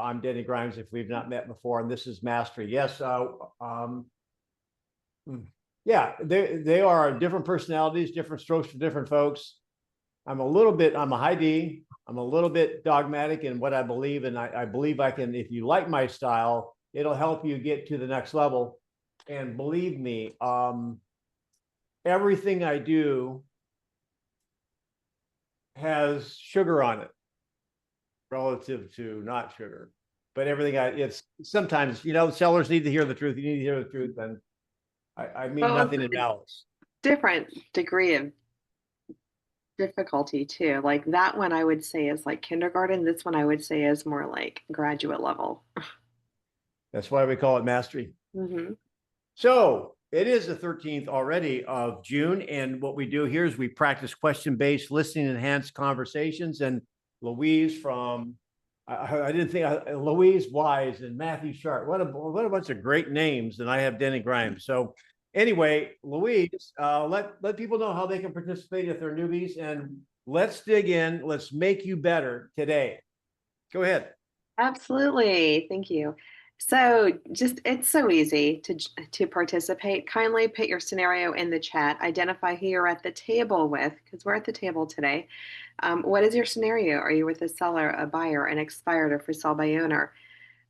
I'm Denny Grimes, if we've not met before, and this is Mastery. Yes, yeah, they are different personalities, different strokes for different folks. I'm a high D. I'm a little bit dogmatic in what I believe, and I believe I can, if you like my style, it'll help you get to the next level. And believe me, everything I do has sugar on it relative to not sugar. But everything it's sometimes, sellers need to hear the truth. You need to hear the truth. And I mean nothing in malice. Different degree of difficulty too. Like that one I would say is like kindergarten. This one I would say is more like graduate level. That's why we call it Mastery. So it is the 13th already of June. And what we do here is we practice question-based listening, enhanced conversations. And Louise from, I didn't think, Louise Wise and Matthew Sharp. What a bunch of great names. And I have Denny Grimes. So anyway, Louise, let people know how they can participate if they're newbies. And let's dig in. Let's make you better today. Go ahead. Absolutely. Thank you. So it's so easy to participate. Kindly put your scenario in the chat. Identify who you're at the table with, because we're at the table today. What is your scenario? Are you with a seller, a buyer, an expired, or for sale by owner?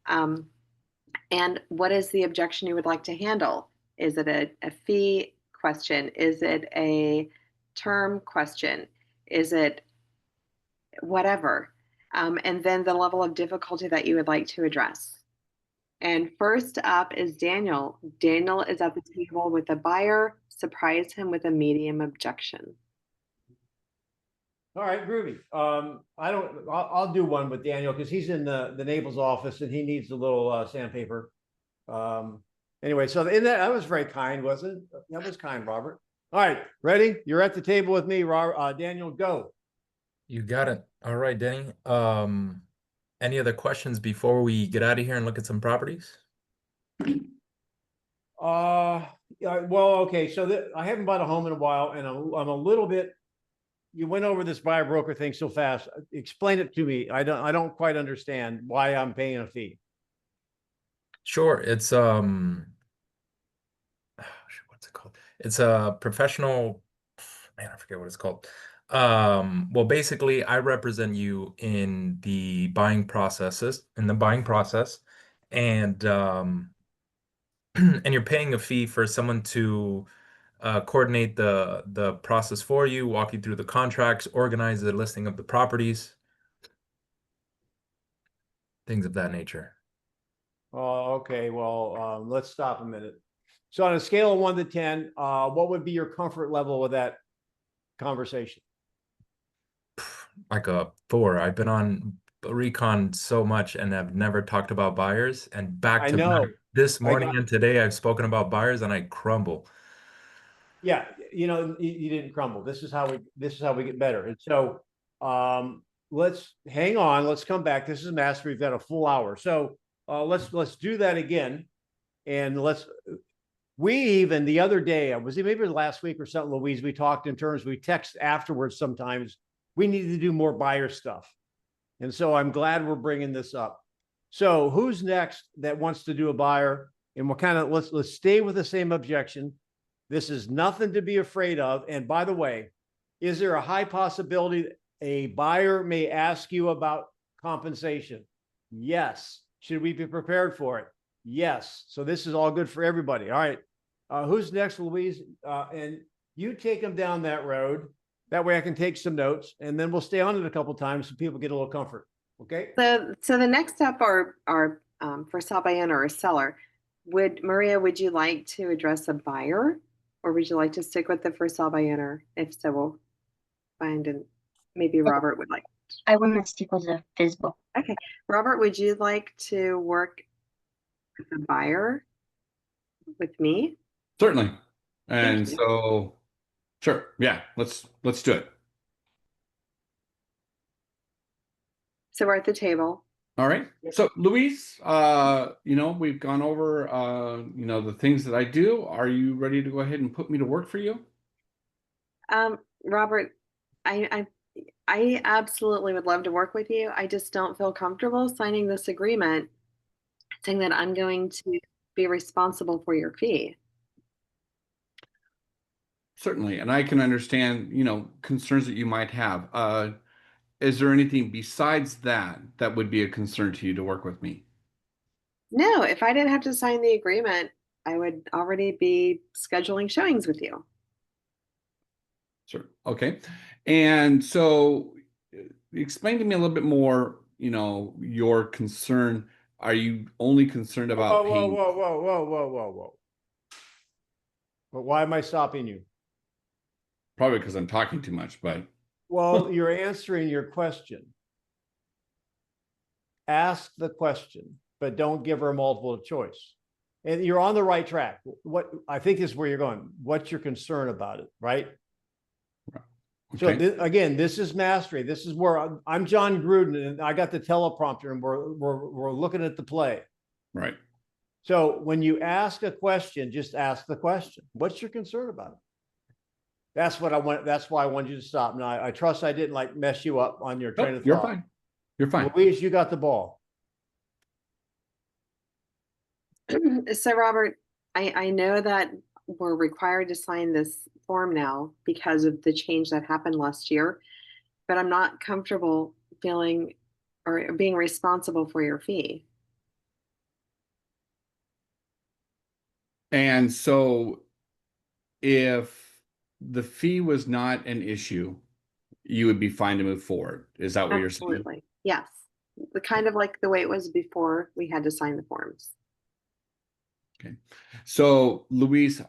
And what is the objection you would like to handle? Is it a fee question? Is it a term question? Is it whatever? And then the level of difficulty that you would like to address. And first up is Daniel. Daniel is at the table with a buyer. Surprise him with a medium objection. All right, groovy. I'll do one with Daniel because he's in the Naples office and he needs a little sandpaper. Anyway, so that was very kind, wasn't it? That was kind, Robert. All right, ready? You're at the table with me, Robert. Daniel, go. You got it. All right, Denny. Any other questions before we get out of here and look at some properties? Well, okay. So I haven't bought a home in a while, and I'm a little bit. You went over this buyer broker thing so fast. Explain it to me. I don't quite understand why I'm paying a fee. Sure. It's what's it called? It's a professional. Man, I forget what it's called. Well, basically, I represent you in the buying process, and and you're paying a fee for someone to coordinate the process for you, walk you through the contracts, organize the listing of the properties, things of that nature. Oh, okay. Well, let's stop a minute. So on a scale of 1 to 10, what would be your comfort level with that conversation? Like a 4. I've been on Recon so much and I've never talked about buyers. And back this morning and today I've spoken about buyers and I crumble. Yeah, you didn't crumble. This is how we get better. And so let's hang on. Let's come back. This is Master. We've got a full hour. So let's do that again. And we even the other day, maybe last week or something, Louise, we talked in terms, we text afterwards sometimes. We need to do more buyer stuff. And so I'm glad we're bringing this up. So who's next that wants to do a buyer? And let's stay with the same objection. This is nothing to be afraid of. And by the way, is there a high possibility a buyer may ask you about compensation? Yes. Should we be prepared for it? Yes. So this is all good for everybody. All right. Who's next, Louise? And you take them down that road. That way I can take some notes and then we'll stay on it a couple of times so people get a little comfort. Okay. So the next step are for sale by owner or seller. Maria, would you like to address a buyer or would you like to stick with the for sale by owner? If so, we'll find and maybe Robert would like. I want to stick with the physical. Okay. Robert, would you like to work with a buyer with me? Certainly. And so, sure. Yeah, let's do it. So we're at the table. All right. So Louise, we've gone over, the things that I do. Are you ready to go ahead and put me to work for you? Robert, I absolutely would love to work with you. I just don't feel comfortable signing this agreement saying that I'm going to be responsible for your fee. Certainly, and I can understand, concerns that you might have. Is there anything besides that that would be a concern to you to work with me? No, if I didn't have to sign the agreement, I would already be scheduling showings with you. Sure. Okay. And so explain to me a little bit more, your concern. Are you only concerned about Whoa, whoa, paying? whoa, whoa, whoa, whoa, whoa, whoa. But why am I stopping you? Probably because I'm talking too much, but Well, you're answering your question. Ask the question, but don't give her a multiple choice. And you're on the right track. What I think is where you're going. What's your concern about it, right? So okay. again, this is mastery. This is where I'm John Gruden, and I got the teleprompter, and we're looking at the play. Right. So when you ask a question, just ask the question. What's your concern about it? That's what I want. That's why I wanted you to stop. Now I trust I didn't like mess you up on your train Nope, of you're thought. fine. You're fine. Louise, you got the ball. So Robert, I know that we're required to sign this form now because of the change that happened last year, but I'm not comfortable feeling or being responsible for your fee. And so if the fee was not an issue, you would be fine to move forward. Is that what you're saying? Absolutely. Yes. The kind of like the way it was before we had to sign the forms. Okay. So, Luis,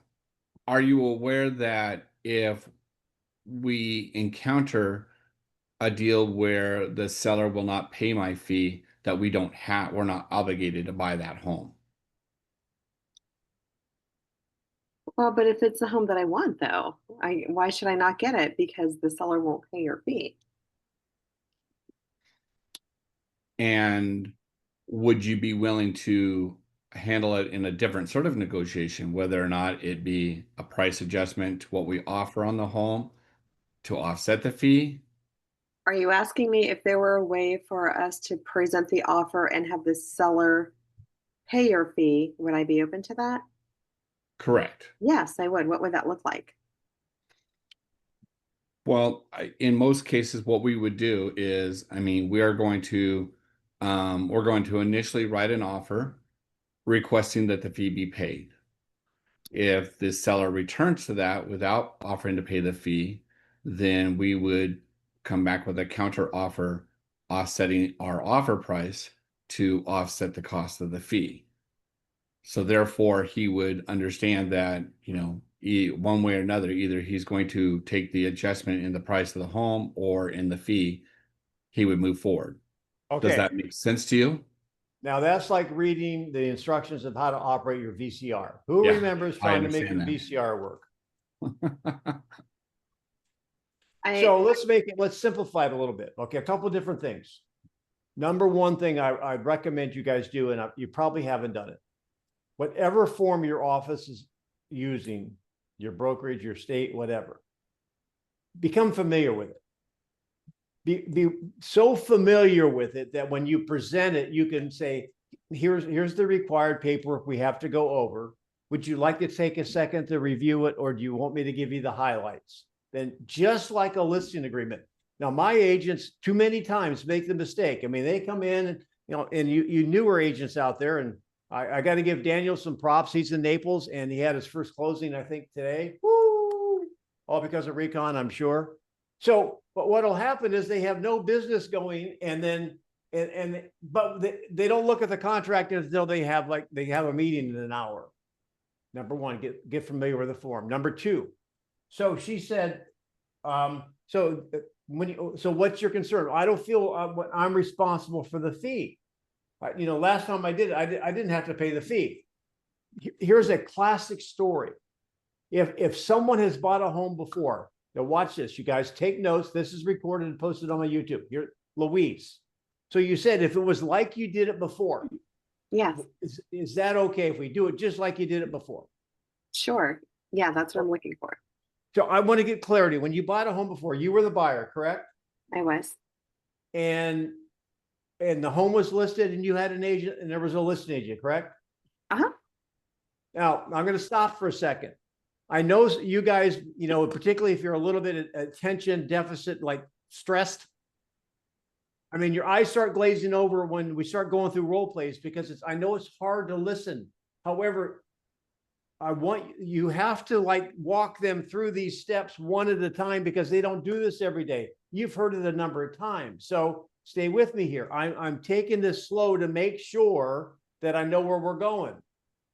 are you aware that if we encounter a deal where the seller will not pay my fee, that we're not obligated to buy that home? Well, but if it's the home that I want though, why should I not get it? Because the seller won't pay your fee. And would you be willing to handle it in a different sort of negotiation, whether or not it be a price adjustment to what we offer on the home to offset the fee? Are you asking me if there were a way for us to present the offer and have the seller pay your fee? Would I be open to that? Correct. Yes, I would. What would that look like? Well, in most cases, what we would do is, we're going to initially write an offer requesting that the fee be paid. If the seller returns to that without offering to pay the fee, then we would come back with a counter offer offsetting our offer price to offset the cost of the fee. So therefore, he would understand that, one way or another, either he's going to take the adjustment in the price of the home or in the fee, he would move forward. Does Okay. that make sense to you? Now that's like reading the instructions of how to operate your VCR. Who Yeah, remembers I trying to make your understand VCR work? I So let's simplify it a little bit. Okay, a couple of different things. Number one thing I'd recommend you guys do, and you probably haven't done it. Whatever form your office is using, your brokerage, your state, whatever, become familiar with it. Be so familiar with it that when you present it, you can say, here's the required paperwork we have to go over. Would you like to take a second to review it, or do you want me to give you the highlights? Then just like a listing agreement. Now, my agents too many times make the mistake. I mean, they come in and, and you newer agents out there, and I got to give Daniel some props. He's in Naples, and he had his first closing, I think, today. Woo! All because of Recon, I'm sure. So, but what'll happen is they have no business going, and then but they don't look at the contract until they have a meeting in an hour. Number one, get familiar with the form. Number two, so she said, so what's your concern? I don't feel I'm responsible for the fee. Last time I did it, I didn't have to pay the fee. Here's a classic story. If someone has bought a home before, now watch this, you guys, take notes. This is recorded and posted on my YouTube. Here, Louise. So you said if it was like you did it before, yes, is that okay if we do it just like you did it before? sure. Yeah, that's what I'm looking for. So I want to get clarity. When you bought a home before, you were the buyer, correct? I was. And the home was listed and you had an agent and there was a listing agent, correct? Uh-huh. Now, I'm going to stop for a second. I know you guys, you know, particularly if you're a little bit attention deficit, like stressed. I mean, your eyes start glazing over when we start going through role plays because I know it's hard to listen. However, I want you have to like walk them through these steps one at a time because they don't do this every day. You've heard it a number of times. So stay with me here. I'm taking this slow to make sure that I know where we're going.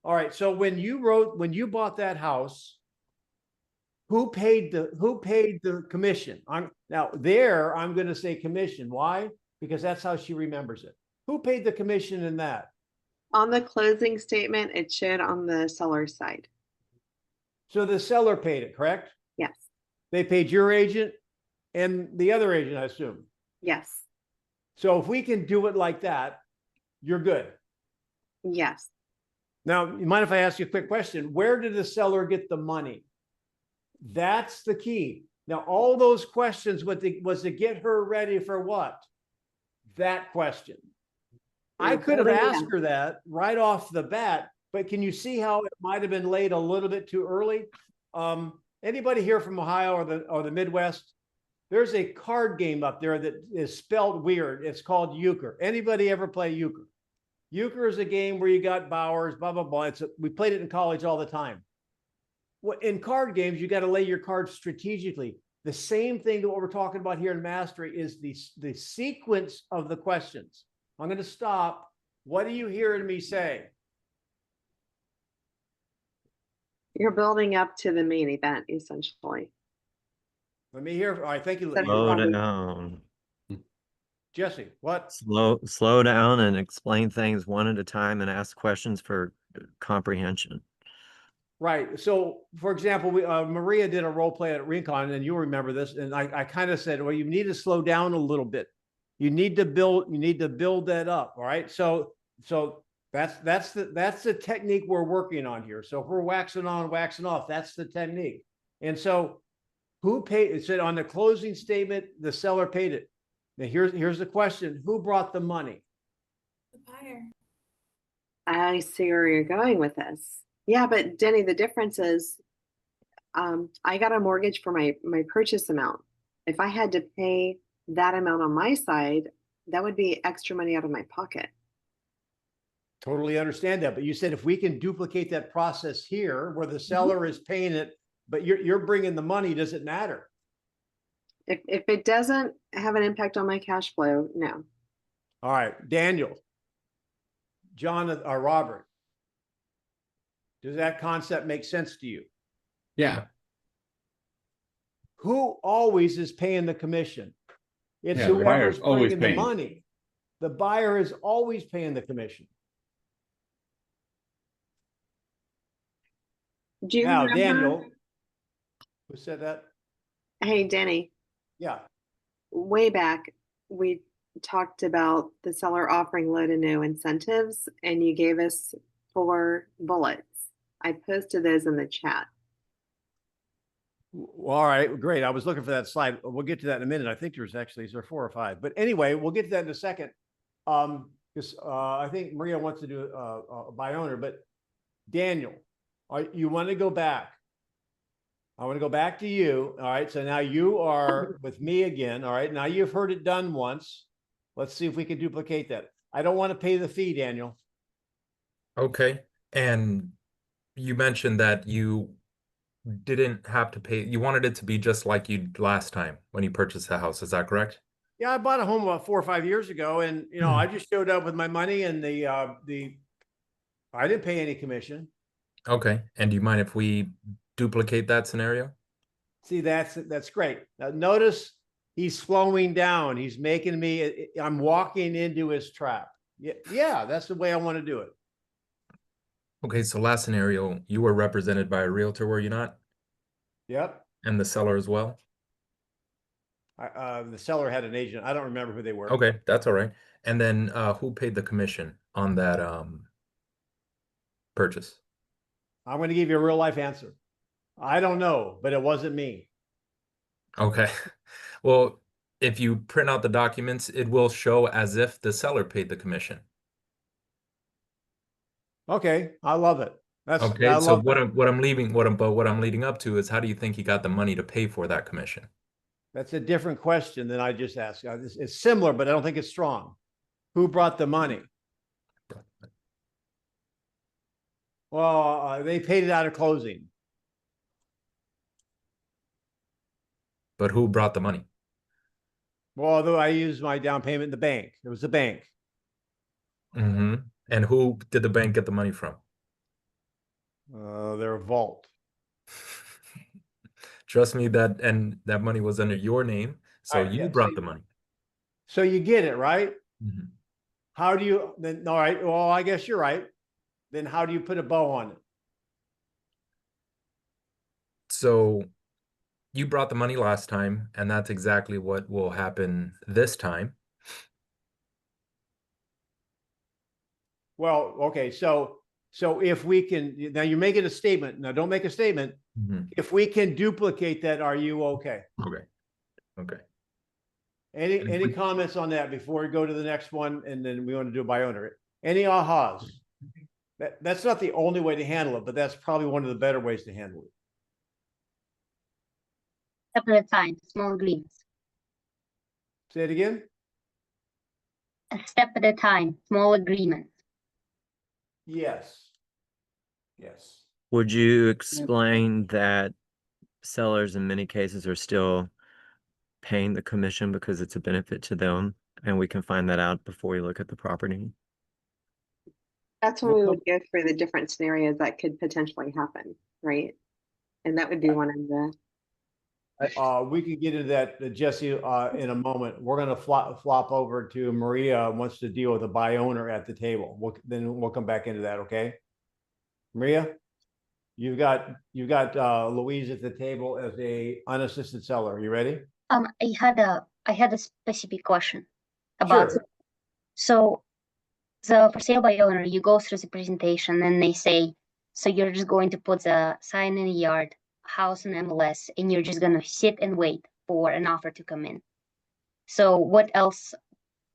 All right. So when you bought that house, who paid the commission? I'm going to say commission. Why? Because that's how she remembers it. Who paid the commission in that? On the closing statement, it showed on the seller's side. So the seller paid it, correct? Yes. They paid your agent and the other agent, I assume. Yes. So if we can do it like that, you're good. Yes. Now, you mind if I ask you a quick question? Where did the seller get the money? That's the key. Now, all those questions was to get her ready for what? That question. I could have asked her that right off the bat, but can you see how it might have been laid a little bit too early? Anybody here from Ohio or the Midwest? There's a card game up there that is spelled weird. It's called euchre. Anybody ever play euchre? Euchre is a game where you got bowers, blah, blah, blah. We played it in college all the time. In card games, you got to lay your cards strategically. The same thing that what we're talking about here in mastery is the sequence of the questions. I'm going to stop. What are you hearing me say? You're building up to the main event, essentially. Let me hear. All right, thank you. Slow down. Jesse, what? Slow down and explain things one at a time and ask questions for comprehension. Right. So, for example, Maria did a role play at Rincon, and you'll remember this. And I kind of said, well, you need to slow down a little bit. You need to build that up. All right. So that's the technique we're working on here. So if we're waxing on, waxing off, that's the technique. And so who paid? It said on the closing statement, the seller paid it. Now here's the question: who brought the money? The buyer. I see where you're going with this. Yeah, but Denny, the difference is I got a mortgage for my purchase amount. If I had to pay that amount on my side, that would be extra money out of my pocket. Totally understand that. But you said if we can duplicate that process here where the seller is paying it, but you're bringing the money, does it matter? If it doesn't have an impact on my cash flow, no. All right, Daniel, John, or Robert, does that concept make sense to you? Yeah. Who always is paying the commission? It's Yeah, the buyer's whoever's always bringing the paying. money. The buyer is always paying the commission. Do you Now, remember? Daniel, who said that? Hey, Denny, Yeah. way back, we talked about the seller offering low to no incentives, and you gave us 4 bullets. I posted those in the chat. Well, all right, great. I was looking for that slide. We'll get to that in a minute. I think is there 4 or 5, but anyway, we'll get to that in a second. Because I think Maria wants to do a by owner, but Daniel, you want to go back? I want to go back to you. All right, so now you are with me again. All right, now you've heard it done once. Let's see if we can duplicate that. I don't want to pay the fee, Daniel. Okay. And you mentioned that you didn't have to pay. You wanted it to be just like you last time when you purchased the house. Is that correct? Yeah, I bought a home about 4 or 5 years ago, and I just showed up with my money, and I didn't pay any commission. Okay. And do you mind if we duplicate that scenario? See, that's great. Now, notice he's slowing down. He's making me. I'm walking into his trap. Yeah, that's the way I want to do it. Okay. So last scenario, you were represented by a realtor, were you not? Yep. And the seller as well? The seller had an agent. I don't remember who they were. Okay, that's all right. And then who paid the commission on that purchase? I'm going to give you a real life answer. I don't know, but it wasn't me. Okay. Well, if you print out the documents, it will show as if the seller paid the commission. Okay, I love it. I Okay, so love that. what I'm leading up to is how do you think he got the money to pay for that commission? That's a different question than I just asked. It's similar, but I don't think it's strong. Who brought the money? Well, they paid it out of closing. But who brought the money? Well, although I used my down payment in the bank, it was the bank. Mm-hmm. And who did the bank get the money from? Their vault. Trust me, that money was under your name, so Alright, you yeah, brought the money. So you get it, right? Mhm. How do you then? All right. Well, I guess you're right. Then how do you put a bow on it? So you brought the money last time, and that's exactly what will happen this time. Well, okay. So if we can, now you're making a statement. Now don't make a statement. Mhm. If we can duplicate that, are you okay? Okay. Okay. Any comments on that before we go to the next one? And then we want to do it by owner. Any ahas? That's not the only way to handle it, but that's probably one of the better ways to handle it. Step at a time, small agreements. Say it again. A step at a time, small agreements. Yes. Yes. Would you explain that sellers in many cases are still paying the commission because it's a benefit to them, and we can find that out before we look at the property? That's when we would go through the different scenarios that could potentially happen, right? And that would be one of the, We could get into that, Jesse, in a moment. We're gonna flop over to Maria wants to deal with a buy owner at the table. Then we'll come back into that, okay? Maria, you've got Louise at the table as a unassisted seller. You ready? I had a specific question about Sure. so the for sale by owner, you go through the presentation and they say, so you're just going to put the sign in the yard, house and MLS, and you're just gonna sit and wait for an offer to come in. So what else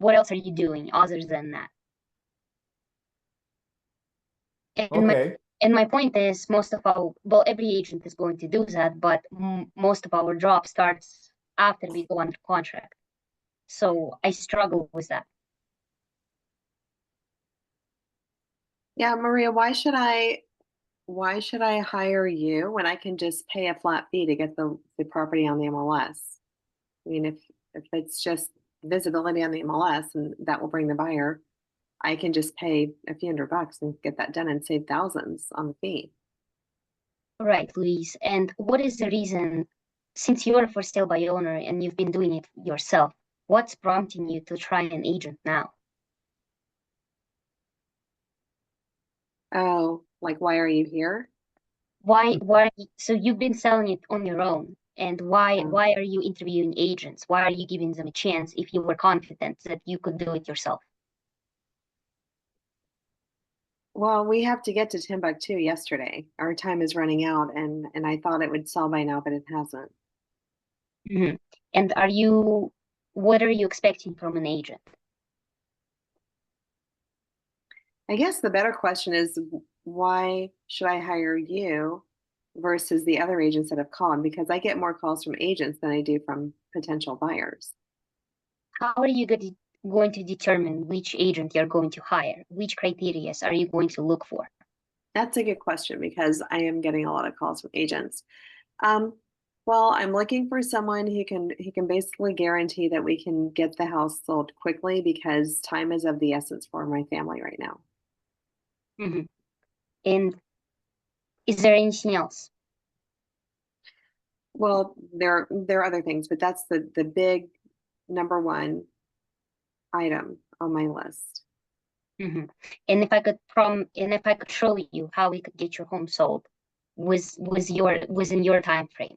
are you doing other than that? And my point is, every agent is going to do that, but most of our job starts after we go under contract. So I struggle with that. yeah, Maria, why should I hire you when I can just pay a flat fee to get the property on the MLS? I mean, if it's just visibility on the MLS and that will bring the buyer, I can just pay a few $100 and get that done and save thousands on the fee. Right, Louise. And what is the reason, since you're a for sale by owner and you've been doing it yourself, what's prompting you to try an agent now? Oh, like why are you here? Why so you've been selling it on your own, and why are you interviewing agents? Why are you giving them a chance if you were confident that you could do it yourself? Well, we have to get to Timbuktu yesterday. Our time is running out, and I thought it would sell by now, but it hasn't. Mm-hmm. And what are you expecting from an agent? I guess the better question is, why should I hire you versus the other agents that have called? Because I get more calls from agents than I do from potential buyers. How are you going to determine which agent you're going to hire? Which criteria are you going to look for? That's a good question because I am getting a lot of calls from agents. Well, I'm looking for someone who can basically guarantee that we can get the house sold quickly because time is of the essence for my family right now. Mm-hmm. And is there anything else? Well, there are other things, but that's the big number one item on my list. Mm-hmm. And if I could show you how we could get your home sold within your time frame,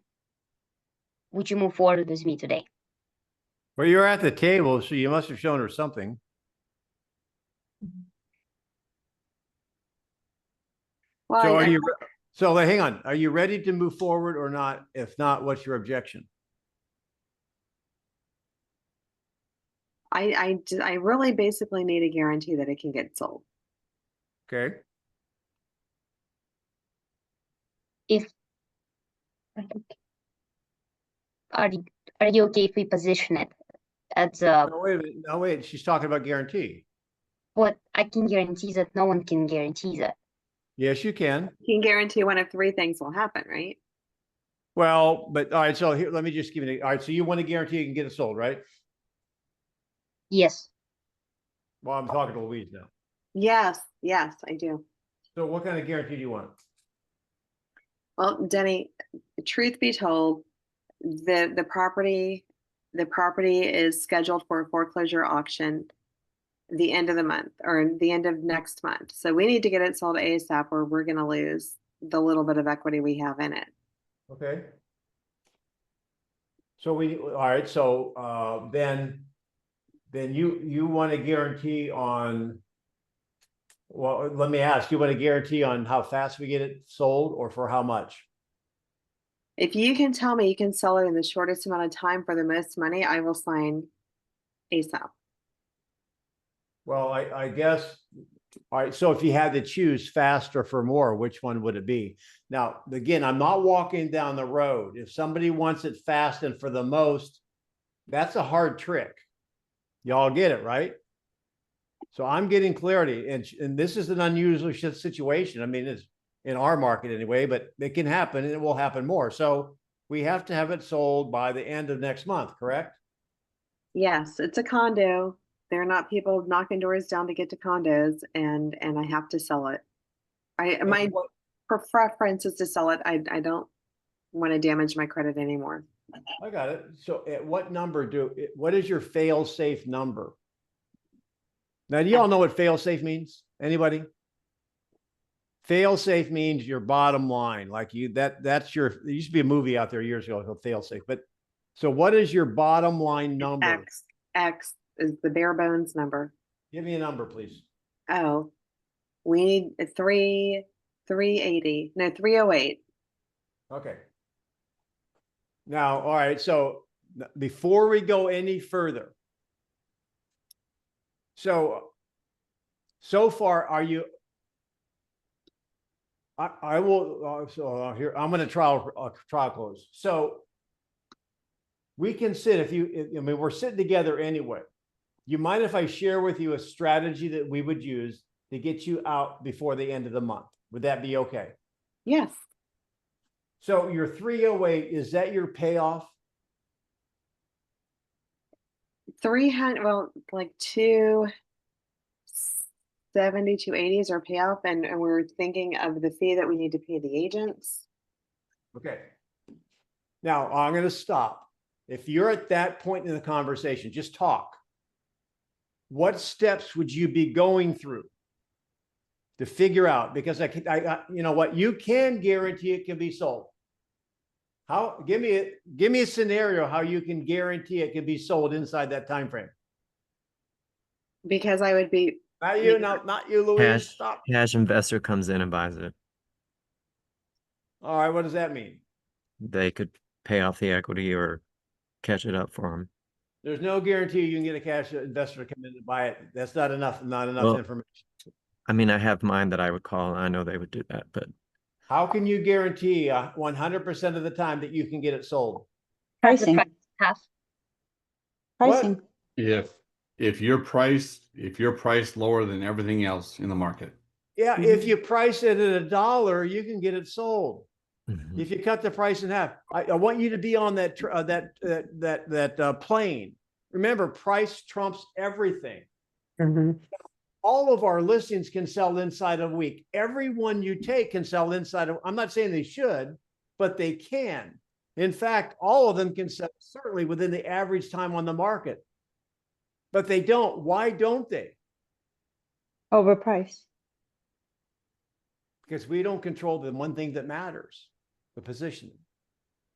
would you move forward with me today? Well, you're at the table, so you must have shown her something. Well, So hang on. Are you ready to move forward or not? If not, what's your objection? I really basically need a guarantee that it can get sold. Okay. If are you, are you okay if we position it as a No, wait a minute. No, wait. She's talking about guarantee. what I can guarantee that no one can guarantee that. Yes, you can. You can guarantee one of three things will happen, right? Well, but all right. So here, let me just give you. All right. So you want to guarantee you can get it sold, right? Yes. Well, I'm talking to Louise now. Yes, yes, I do. So what kind of guarantee do you want? Well, Denny, truth be told, the property is scheduled for a foreclosure auction the end of the month or the end of next month. So we need to get it sold ASAP or we're going to lose the little bit of equity we have in it. Okay. So all right. So then you want a guarantee on. Well, let me ask. You want a guarantee on how fast we get it sold, or for how much? If you can tell me you can sell it in the shortest amount of time for the most money, I will sign ASAP. Well, I guess. All right. So if you had to choose fast or for more, which one would it be? Now, again, I'm not walking down the road. If somebody wants it fast and for the most, that's a hard trick. Y'all get it, right? So I'm getting clarity, and this is an unusual situation. I mean, it's in our market anyway, but it can happen and it will happen more. So we have to have it sold by the end of next month, correct? Yes, it's a condo. There are not people knocking doors down to get to condos, and I have to sell it. My preference is to sell it. I don't want to damage my credit anymore. I got it. So at what number what is your fail safe number? Now, do you all know what fail safe means? Anybody? Fail safe means your bottom line. Like that's your, there used to be a movie out there years ago called Fail Safe. But so what is your bottom line number? X is the bare bones number. Give me a number, please. Oh, we need a 380. No, 308. Okay. Now, all right. So before we go any further, so far, are you? I will. Here, I'm going to trial close. So we can sit I mean, we're sitting together anyway. You mind if I share with you a strategy that we would use to get you out before the end of the month? Would that be okay? Yes. So your 308, is that your payoff? 300, well, like 270, 280 is our payoff, and we're thinking of the fee that we need to pay the agents. Okay. Now I'm going to stop. If you're at that point in the conversation, just talk. What steps would you be going through to figure out? Because you know what, you can guarantee it can be sold. How? Give me a scenario how you can guarantee it can be sold inside that time frame. Because I would be Not you, not you, Louise. Stop. Cash investor comes in and buys it. All right, what does that mean? They could pay off the equity or catch it up for them. There's no guarantee you can get a cash investor to come in and buy it. That's not enough Well, information. I mean, I have mine that I would call. I know they would do that, but How can you guarantee 100% of the time that you can get it sold? Pricing. Half. Pricing. If you're priced lower than everything else in the market. Yeah, if you price it at $1, you can get it sold. Mhm. If you cut the price in half, I want you to be on that plane. Remember, price trumps everything. All of our listings can sell inside of a week. Every one you take can sell inside of, I'm not saying they should, but they can. In fact, all of them can sell certainly within the average time on the market. But they don't. Why don't they? Overpriced. Because we don't control the one thing that matters, the positioning.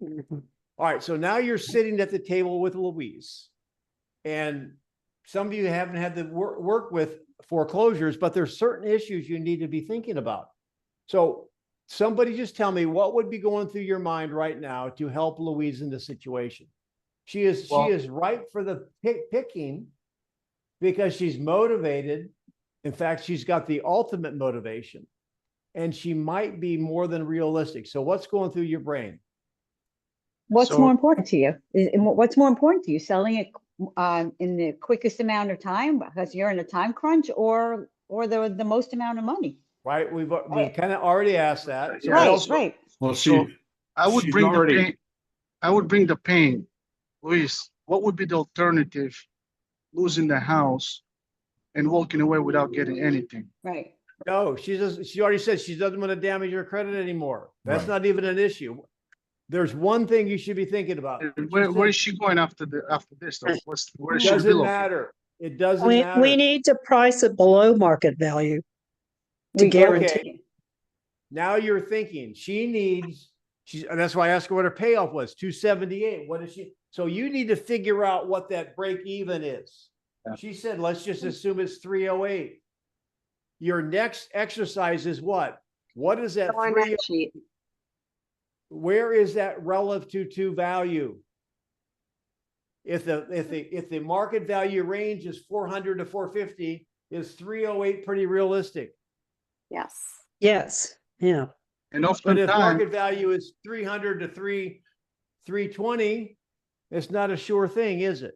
All right, so now you're sitting at the table with Louise. And some of you haven't had to work with foreclosures, but there's certain issues you need to be thinking about. So somebody just tell me what would be going through your mind right now to help Louise in this situation. She is ripe for the picking, because she's motivated. In fact, she's got the ultimate motivation, and she might be more than realistic. So what's going through your brain? What's So- more important to you? What's more important to you? Selling it in the quickest amount of time because you're in a time crunch, or the most amount of money? Right? We've kind of already asked that. So what Right, else? right. Well, So I would she's bring already- the pain. I would bring the pain. Luis, what would be the alternative? Losing the house and walking away without getting anything. Right. No, she already said she doesn't want to damage your credit anymore. That's Right. not even an issue. There's one thing you should be thinking about. And She where said, is she going after this though? Where it is she doesn't relocating? matter. It doesn't We matter. need to price it below market value to We- guarantee. Now you're thinking that's why I asked her what her payoff was, 278. What is she? So you need to figure out what that break even is. Yeah. She said, let's just assume it's 308. Your next exercise is what? What is that Go on three? that sheet. Where is that relative to value? If the market value range is 400 to 450, is 308 pretty realistic? Yes. Yes, yeah. And But if oftentimes, market value is 300 to 320, it's not a sure thing, is it?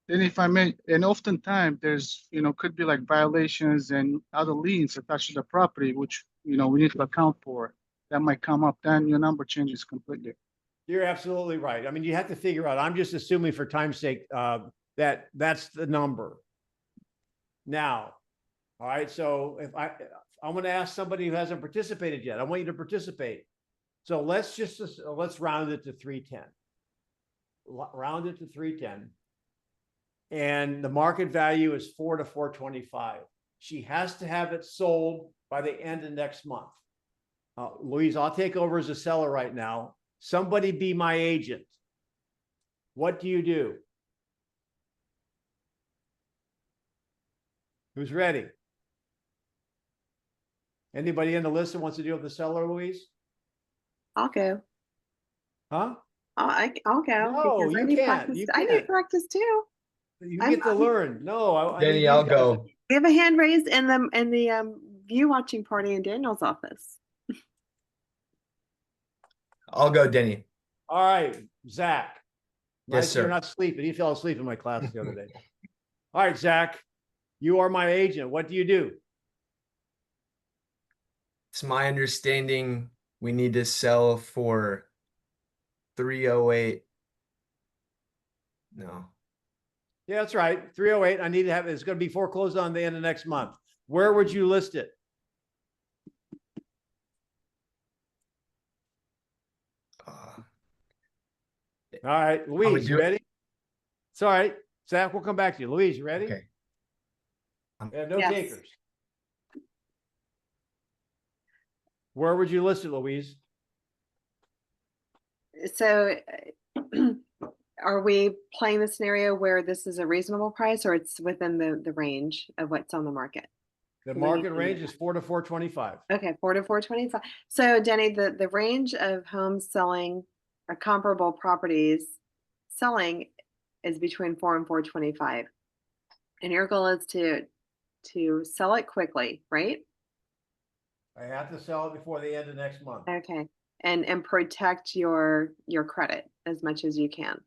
then if I may, and oftentimes there's, could be like violations and other liens attached to the property, which, we need to account for. That might come up, then your number changes completely. You're absolutely right. I mean, you have to figure out, I'm just assuming for time's sake, that that's the number. Now, all right, so if I'm going to ask somebody who hasn't participated yet, I want you to participate. So let's round it to 310. Round it to 310. And the market value is 4 to 425. She has to have it sold by the end of next month. Louise, I'll take over as a seller right now. Somebody be my agent. What do you do? Who's ready? Anybody in the list that wants to deal with the seller, Louise? I'll go. Huh? I'll go. No, because I you need can't. practice. You I need can't. practice too. You I'm get to not- learn. No, I need Denny, these I'll guys. go. We have a hand raised in the view watching party in Daniel's office. I'll go, Denny. All right, Zach. Yes, Nice, you're sir. not sleeping. He fell asleep in my class the other day. All right, Zach, you are my agent. What do you do? It's my understanding we need to sell for 308. No. Yeah, that's right. 308. I need to have it's going to be foreclosed on the end of next month. Where would you list it? Uh, All right, Louise, you do it. ready? It's all right. Zach, we'll come back to you. Louise, you ready? okay. Yeah, no Yes. takers. Where would you list it, Louise? So are we playing the scenario where this is a reasonable price or it's within the range of what's on the market? The We market need to range know is 4 to 425. Okay, 4 to 425. So Denny, the range of homes selling or comparable properties selling is between 4 and 425. And your goal is to sell it quickly, right? I have to sell it before the end of next month. Okay. And protect your credit as much as you can.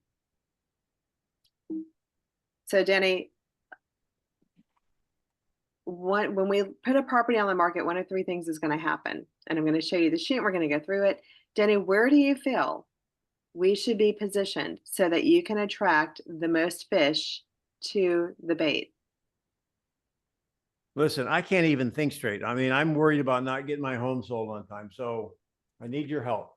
So Denny, when we put a property on the market, one of three things is going to happen. And I'm going to show you the sheet and we're going to go through it. Denny, where do you feel we should be positioned so that you can attract the most fish to the bait? Listen, I can't even think straight. I mean, I'm worried about not getting my home sold on time. So I need your help.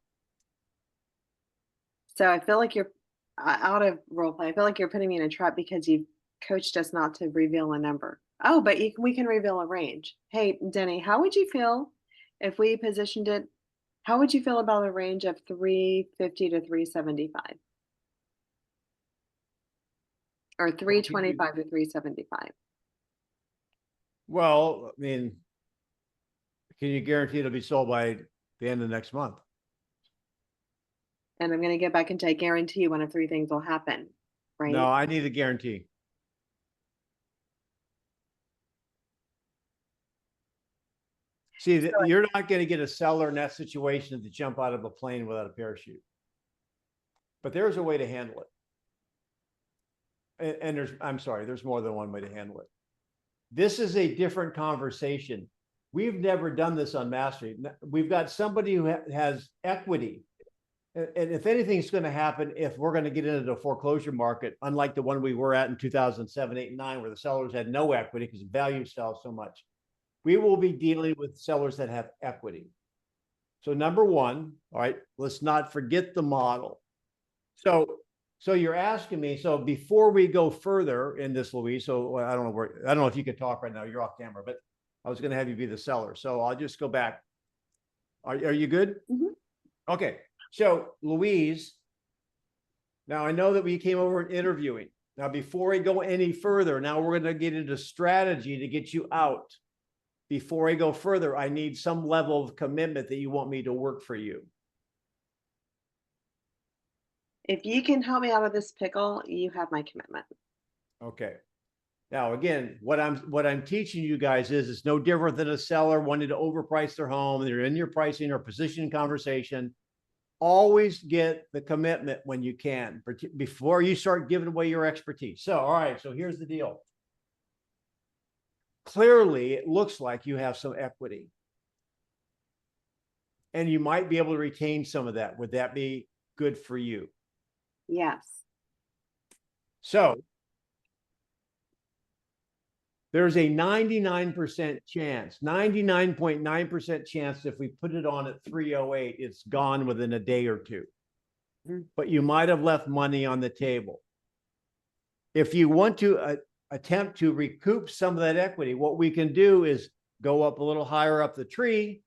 So I feel like you're out of role play. I feel like you're putting me in a trap because you've coached us not to reveal a number. Oh, but we can reveal a range. Hey, Denny, how would you feel if we positioned it? How would you feel about a range of 350 to 375? Or 325 to 375? Well, I mean, can you guarantee it'll be sold by the end of next month? And I'm going to get back into I guarantee you one of three things will happen, right? No, I need a guarantee. See, you're not going to get a seller in that situation to jump out of a plane without a parachute. But there's a way to handle it. And I'm sorry, there's more than one way to handle it. This is a different conversation. We've never done this on Mastery. We've got somebody who has equity. And if anything's going to happen, if we're going to get into the foreclosure market, unlike the one we were at in 2007, 8, and 9, where the sellers had no equity because the value fell so much, we will be dealing with sellers that have equity. So number one, all right, let's not forget the model. So you're asking me, so before we go further in this, Louise, so I don't know if you can talk right now, you're off camera, but I was going to have you be the seller. So I'll just go back. Are you good? Mhm. Okay. So Louise, now I know that we came over interviewing. Now, before we go any further, now we're going to get into strategy to get you out. Before I go further, I need some level of commitment that you want me to work for you. If you can help me out of this pickle, you have my commitment. Okay. Now, again, what I'm teaching you guys is it's no different than a seller wanting to overprice their home. They're in your pricing or position conversation. Always get the commitment when you can before you start giving away your expertise. So, all right. So here's the deal. Clearly, it looks like you have some equity. And you might be able to retain some of that. Would that be good for you? Yes. So there's a 99% chance, 99.9% chance if we put it on at 308, it's gone within a day or two. But you might have left money on the table. If you want to attempt to recoup some of that equity, what we can do is go up a little higher up the tree.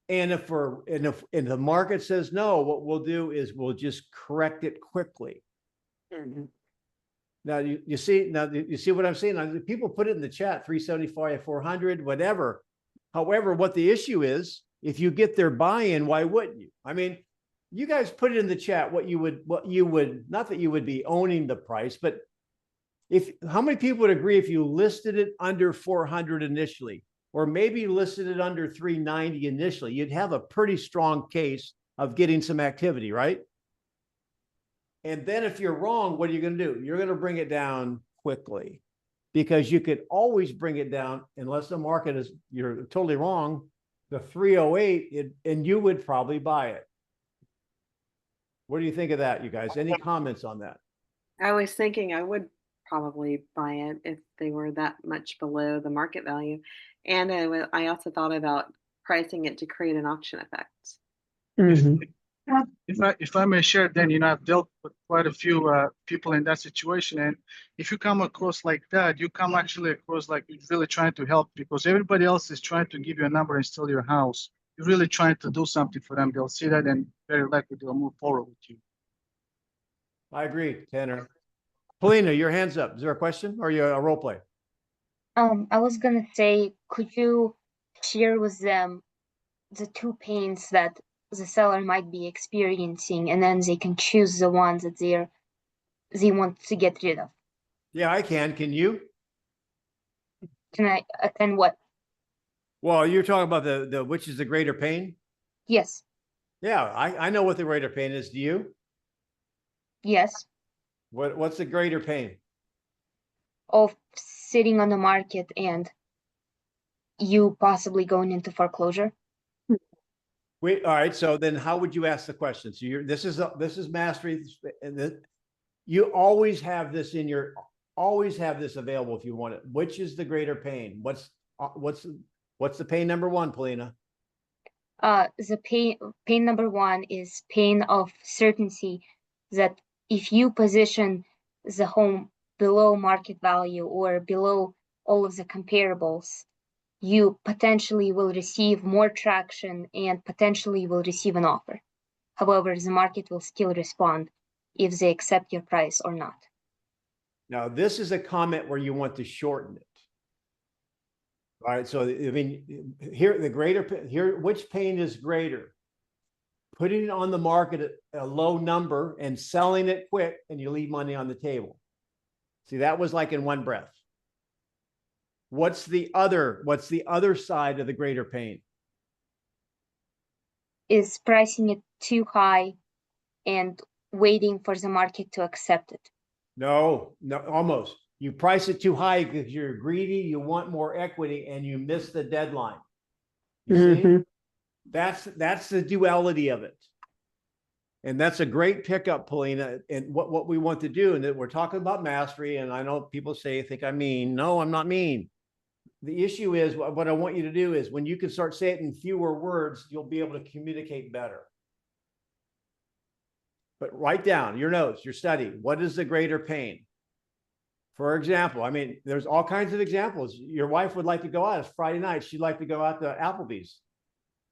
And if the market says no, what we'll do is we'll just correct it quickly. Mm-hmm. Now you see what I'm saying? Now, people put it in the chat, 375, 400, whatever. However, what the issue is, if you get their buy-in, why wouldn't you? I mean, you guys put it in the chat what you would, not that you would be owning the price, but how many people would agree if you listed it under 400 initially, or maybe listed it under 390 initially, you'd have a pretty strong case of getting some activity, right? And then if you're wrong, what are you going to do? You're going to bring it down quickly, because you could always bring it down unless the market is, you're totally wrong, the 308, and you would probably buy it. What do you think of that, you guys? Any comments on that? I was thinking I would probably buy it if they were that much below the market value. And I also thought about pricing it to create an auction effect. Mhm. If I may share, then, I've dealt with quite a few people in that situation. And if you come across like that, you come actually across like you're really trying to help, because everybody else is trying to give you a number and steal your house. You're really trying to do something for them. They'll see that and very likely they'll move forward with you. I agree, Tanner. Polina, your hand's up. Is there a question or you a role play? I was gonna say, could you share with them the two pains that the seller might be experiencing, and then they can choose the ones that they want to get rid of? Yeah, I can. Can you? Can what? Well, you're talking about the which is the greater pain? Yes. Yeah, I know what the greater pain is. Do you? Yes. What's the greater pain? Of sitting on the market and you possibly going into foreclosure. Wait, all right. So then how would you ask the question? So this is mastery, and you always have this always have this available if you want it. Which is the greater pain? What's the pain number one, Polina? The pain number one is pain of certainty that if you position the home below market value or below all of the comparables, you potentially will receive more traction and potentially will receive an offer. However, the market will still respond if they accept your price or not. Now, this is a comment where you want to shorten it. All right. So, I mean, which pain is greater? Putting it on the market at a low number and selling it quick, and you leave money on the table. See, that was like in one breath. What's the other side of the greater pain? Is pricing it too high and waiting for the market to accept it. No, almost. You price it too high because you're greedy, you want more equity, and you miss the deadline. You see? Mhm. That's the duality of it. And that's a great pickup, Paulina. And what we want to do, and that we're talking about mastery, and I know people think I'm mean. No, I'm not mean. The issue is what I want you to do is when you can start saying it in fewer words, you'll be able to communicate better. But write down your notes, your study. What is the greater pain? For example, I mean, there's all kinds of examples. Your wife would like to go out. It's Friday night. She'd like to go out to Applebee's.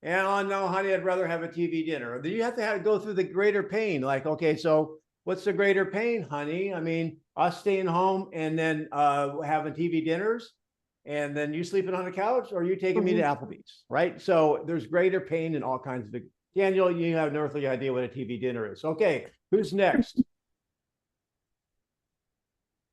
And oh no, honey, I'd rather have a TV dinner. Then you have to go through the greater pain. Like, okay, so what's the greater pain, honey? I mean, us staying home and then having TV dinners, and then you sleeping on the couch, or you taking me to Applebee's, right? So there's greater pain in all kinds of. Daniel, you have no earthly idea what a TV dinner is. Okay, who's next?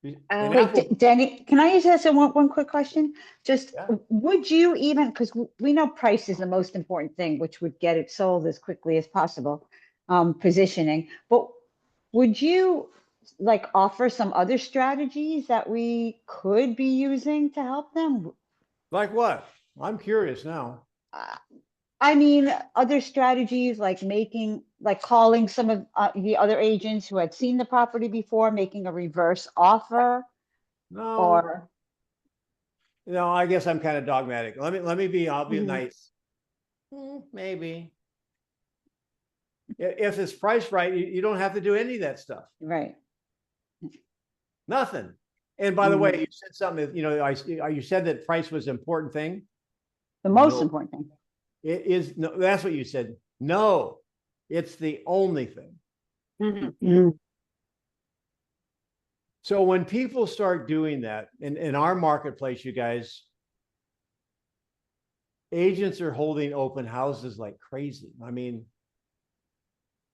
Wait, Denny, can I just ask one quick question? Just, Yeah. would you even, because we know price is the most important thing, which would get it sold as quickly as possible, positioning, but would you like offer some other strategies that we could be using to help them? Like what? I'm curious now. I mean, other strategies like calling some of the other agents who had seen the property before, making a reverse offer, No, or I guess I'm kind of dogmatic. I'll be Mhm. nice. Maybe. If it's priced right, you don't have to do any of that stuff. right. Nothing. And by the way, Mhm. you said something, you said that price was an important thing. The most No. important thing. It is, no, that's what you said. No, it's the only thing. Mhm. So when people start doing that in our marketplace, you guys, agents are holding open houses like crazy. I mean,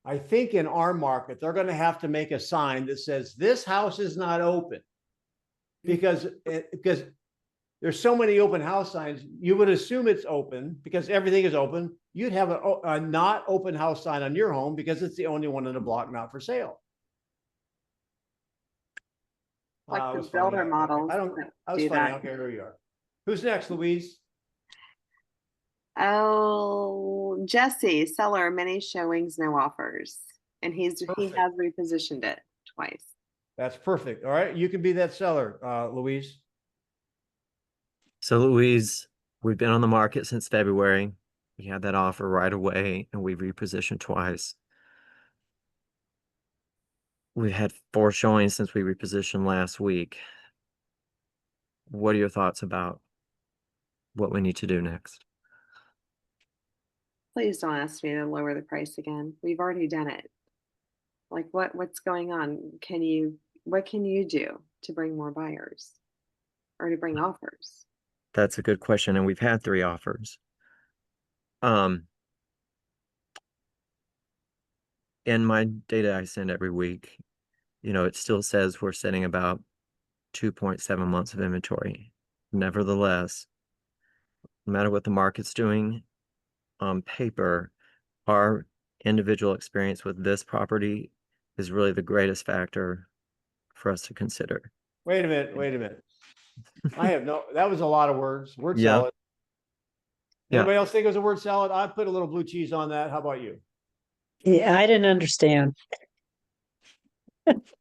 I think in our market, they're going to have to make a sign that says this house is not open because there's so many open house signs. You would assume it's open because everything is open. You'd have a not open house sign on your home because it's the only one in the block not for sale. Like It the was funny. builder models I don't. that I was do funny. I that. don't care who you are. Who's next, Louise? Oh, Jesse, seller, many showings, no offers. And he Perfect. has repositioned it twice. That's perfect. All right, you can be that seller, Louise. So Louise, we've been on the market since February. We had that offer right away and we repositioned twice. We've had 4 showings since we repositioned last week. What are your thoughts about what we need to do next? Please don't ask me to lower the price again. We've already done it. Like what's going on? What can you do to bring more buyers or to bring offers? That's a good question, and we've had 3 offers. In my data I send every week, it still says we're sitting about 2.7 months of inventory. Nevertheless, no matter what the market's doing, on paper, our individual experience with this property is really the greatest factor for us to consider. Wait a minute. That was a lot of words. Word Yeah. salad. Yeah. Anybody else think it was a word salad? I put a little blue cheese on that. How about you? Yeah, I didn't understand.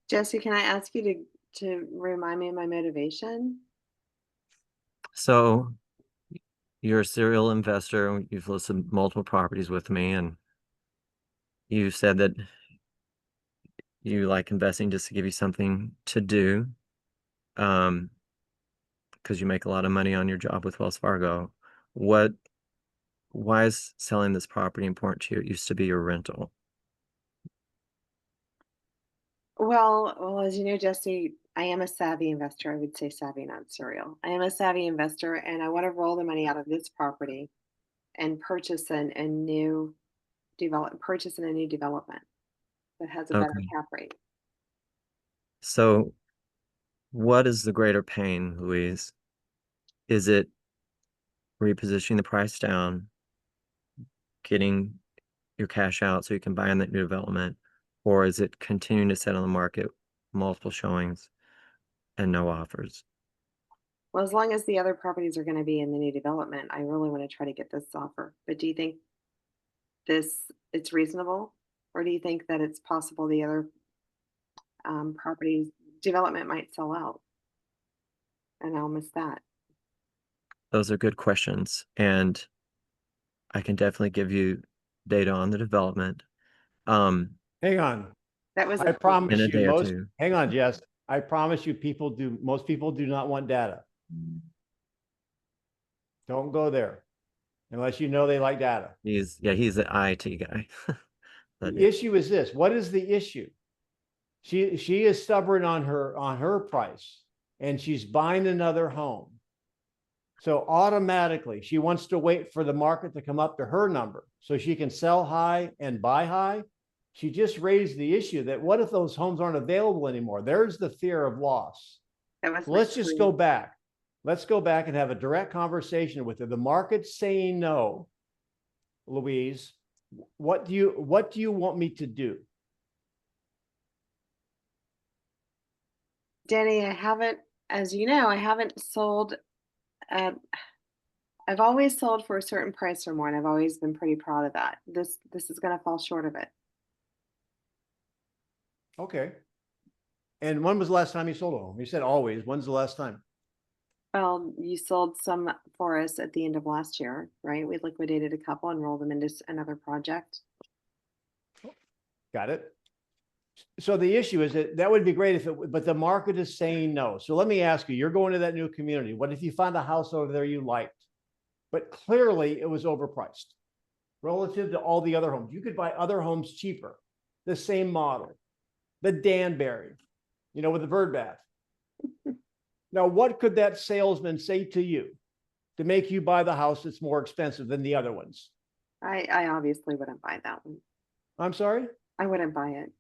Jesse, can I ask you to remind me of my motivation? So you're a serial investor. You've listed multiple properties with me, and you said that you like investing just to give you something to do, because you make a lot of money on your job with Wells Fargo. Why is selling this property important to you? It used to be your rental. Well, as you know, Jesse, I am a savvy investor. I would say savvy, not serial. I am a savvy investor, and I want to roll the money out of this property and purchase a new development that has a better Okay. cap rate. So what is the greater pain, Louise? Is it repositioning the price down, getting your cash out so you can buy in that new development, or is it continuing to sit on the market, multiple showings and no offers? Well, as long as the other properties are gonna be in the new development, I really wanna try to get this offer. But do you think it's reasonable? Or do you think that it's possible the other properties development might sell out? And I'll miss that. Those are good questions, and I can definitely give you data on the development. Hang on. That was I a promise In a you, day or most, two. hang on, Jess. I promise you, most people do not want data. Don't go there unless you know they like data. He's an IT guy. But The issue is this. What is the issue? She is stubborn on her price, and she's buying another home. So automatically she wants to wait for the market to come up to her number so she can sell high and buy high. She just raised the issue that what if those homes aren't available anymore? There's the fear of loss. that was So my let's just screen. go back. Let's go back and have a direct conversation with her. The market's saying no. Louise, what do you want me to do? Denny, I haven't, as you know, I haven't sold. I've always sold for a certain price or more, and I've always been pretty proud of that. This is going to fall short of it. Okay. And when was the last time you sold a home? You said always. When's the last time? Well, you sold some for us at the end of last year, right? We liquidated a couple and rolled them into another project. Got it. So the issue is that would be great if it, but the market is saying no. So let me ask you, you're going to that new community. What if you found a house over there you liked, but clearly it was overpriced relative to all the other homes? You could buy other homes cheaper, the same model, the Danbury, with the bird bath. Now, what could that salesman say to you to make you buy the house that's more expensive than the other ones? I obviously wouldn't buy that one. I'm sorry? I wouldn't buy it.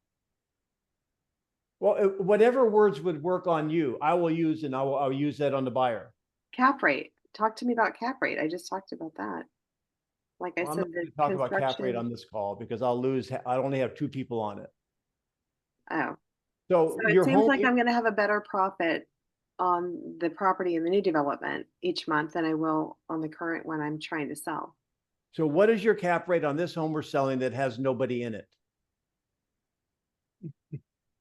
Well, whatever words would work on you, I will use, and I'll use that on the buyer. Cap rate. Talk to me about cap rate. I just talked about that. Like I I'm said, not going the to talk about cap rate construction. on this call because I'll lose. I only have 2 people on it. Oh, So so your it seems home, like I'm going to have a better profit on the property in the new development each month than I will on the current one I'm trying to sell. so what is your cap rate on this home we're selling that has nobody in it?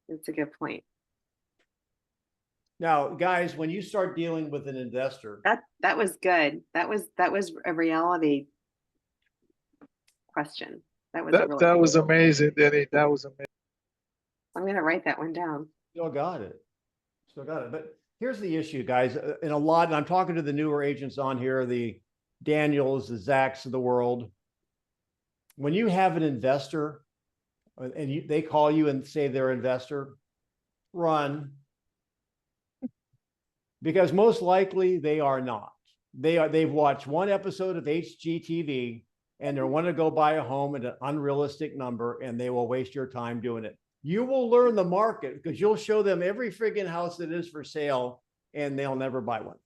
It's a good point. Now, guys, when you start dealing with an investor, That was good. That was a reality question. That was a really That was amazing, Denny. That was amazing. I'm going to write that one down. still got it. Still got it. But here's the issue, guys. In a lot, and I'm talking to the newer agents on here, the Daniels, the Zachs of the world. When you have an investor and they call you and say they're an investor, run. Because most likely they are not. They've watched one episode of HGTV and they want to go buy a home at an unrealistic number and they will waste your time doing it. You will learn the market because you'll show them every friggin' house that is for sale and they'll never buy one.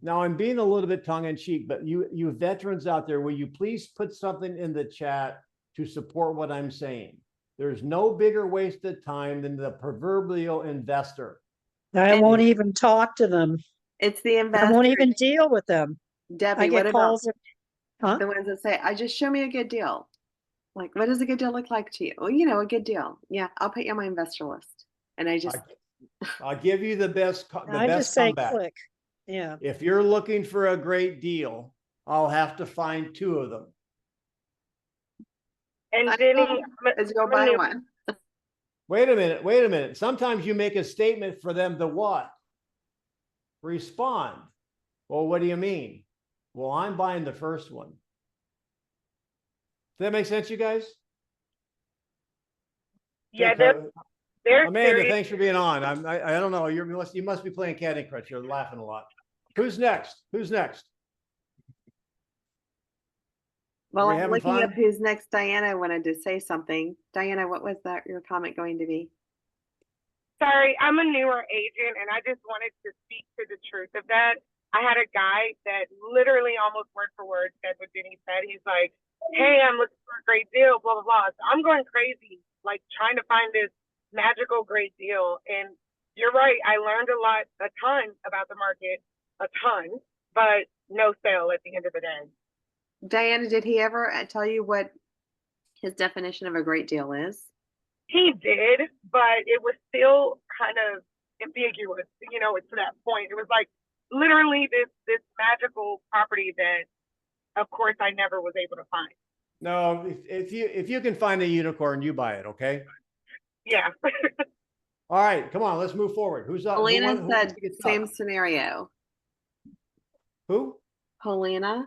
Now I'm being a little bit tongue in cheek, but you veterans out there, will you please put something in the chat to support what I'm saying? There's no bigger waste of time than the proverbial investor. I won't even talk to them. It's the I investor. won't even deal with them. Debbie, I what get about calls. Huh? the ones that say, I just show me a good deal? Like, what does a good deal look like to you? Well, a good deal. Yeah, I'll put you on my investor list. And I'll give you the best I just say comeback. click. Yeah. If you're looking for a great deal, I'll have to find 2 of them. And I Denny, know, let's go buy one. Wait a minute. Sometimes you make a statement for them to what? Respond. Well, what do you mean? Well, I'm buying the first one. Does that make sense, you guys? yeah, Okay, they're Amanda, serious. thanks for being on. I don't know. You must be playing Candy Crush. You're laughing a lot. Who's next? Well, Are we I'm having looking fun? up who's next. Diana wanted to say something. Diana, what was your comment going to be? Sorry, I'm a newer agent and I just wanted to speak to the truth of that. I had a guy that literally almost word for word said what Denny said. He's like, hey, I'm looking for a great deal, blah, blah, blah. So I'm going crazy, like trying to find this magical great deal. And you're right. I learned a ton about the market, a ton, but no sale at the end of the day. Diana, did he ever tell you what his definition of a great deal is? He did, but it was still kind of ambiguous, you know, to that point. It was like literally this magical property that, of course, I never was able to find. No, if you can find a unicorn, you buy it, okay? Yeah. All right, come on, let's move forward. Who's up? Helena who said wants to get same top? scenario. Who? Helena?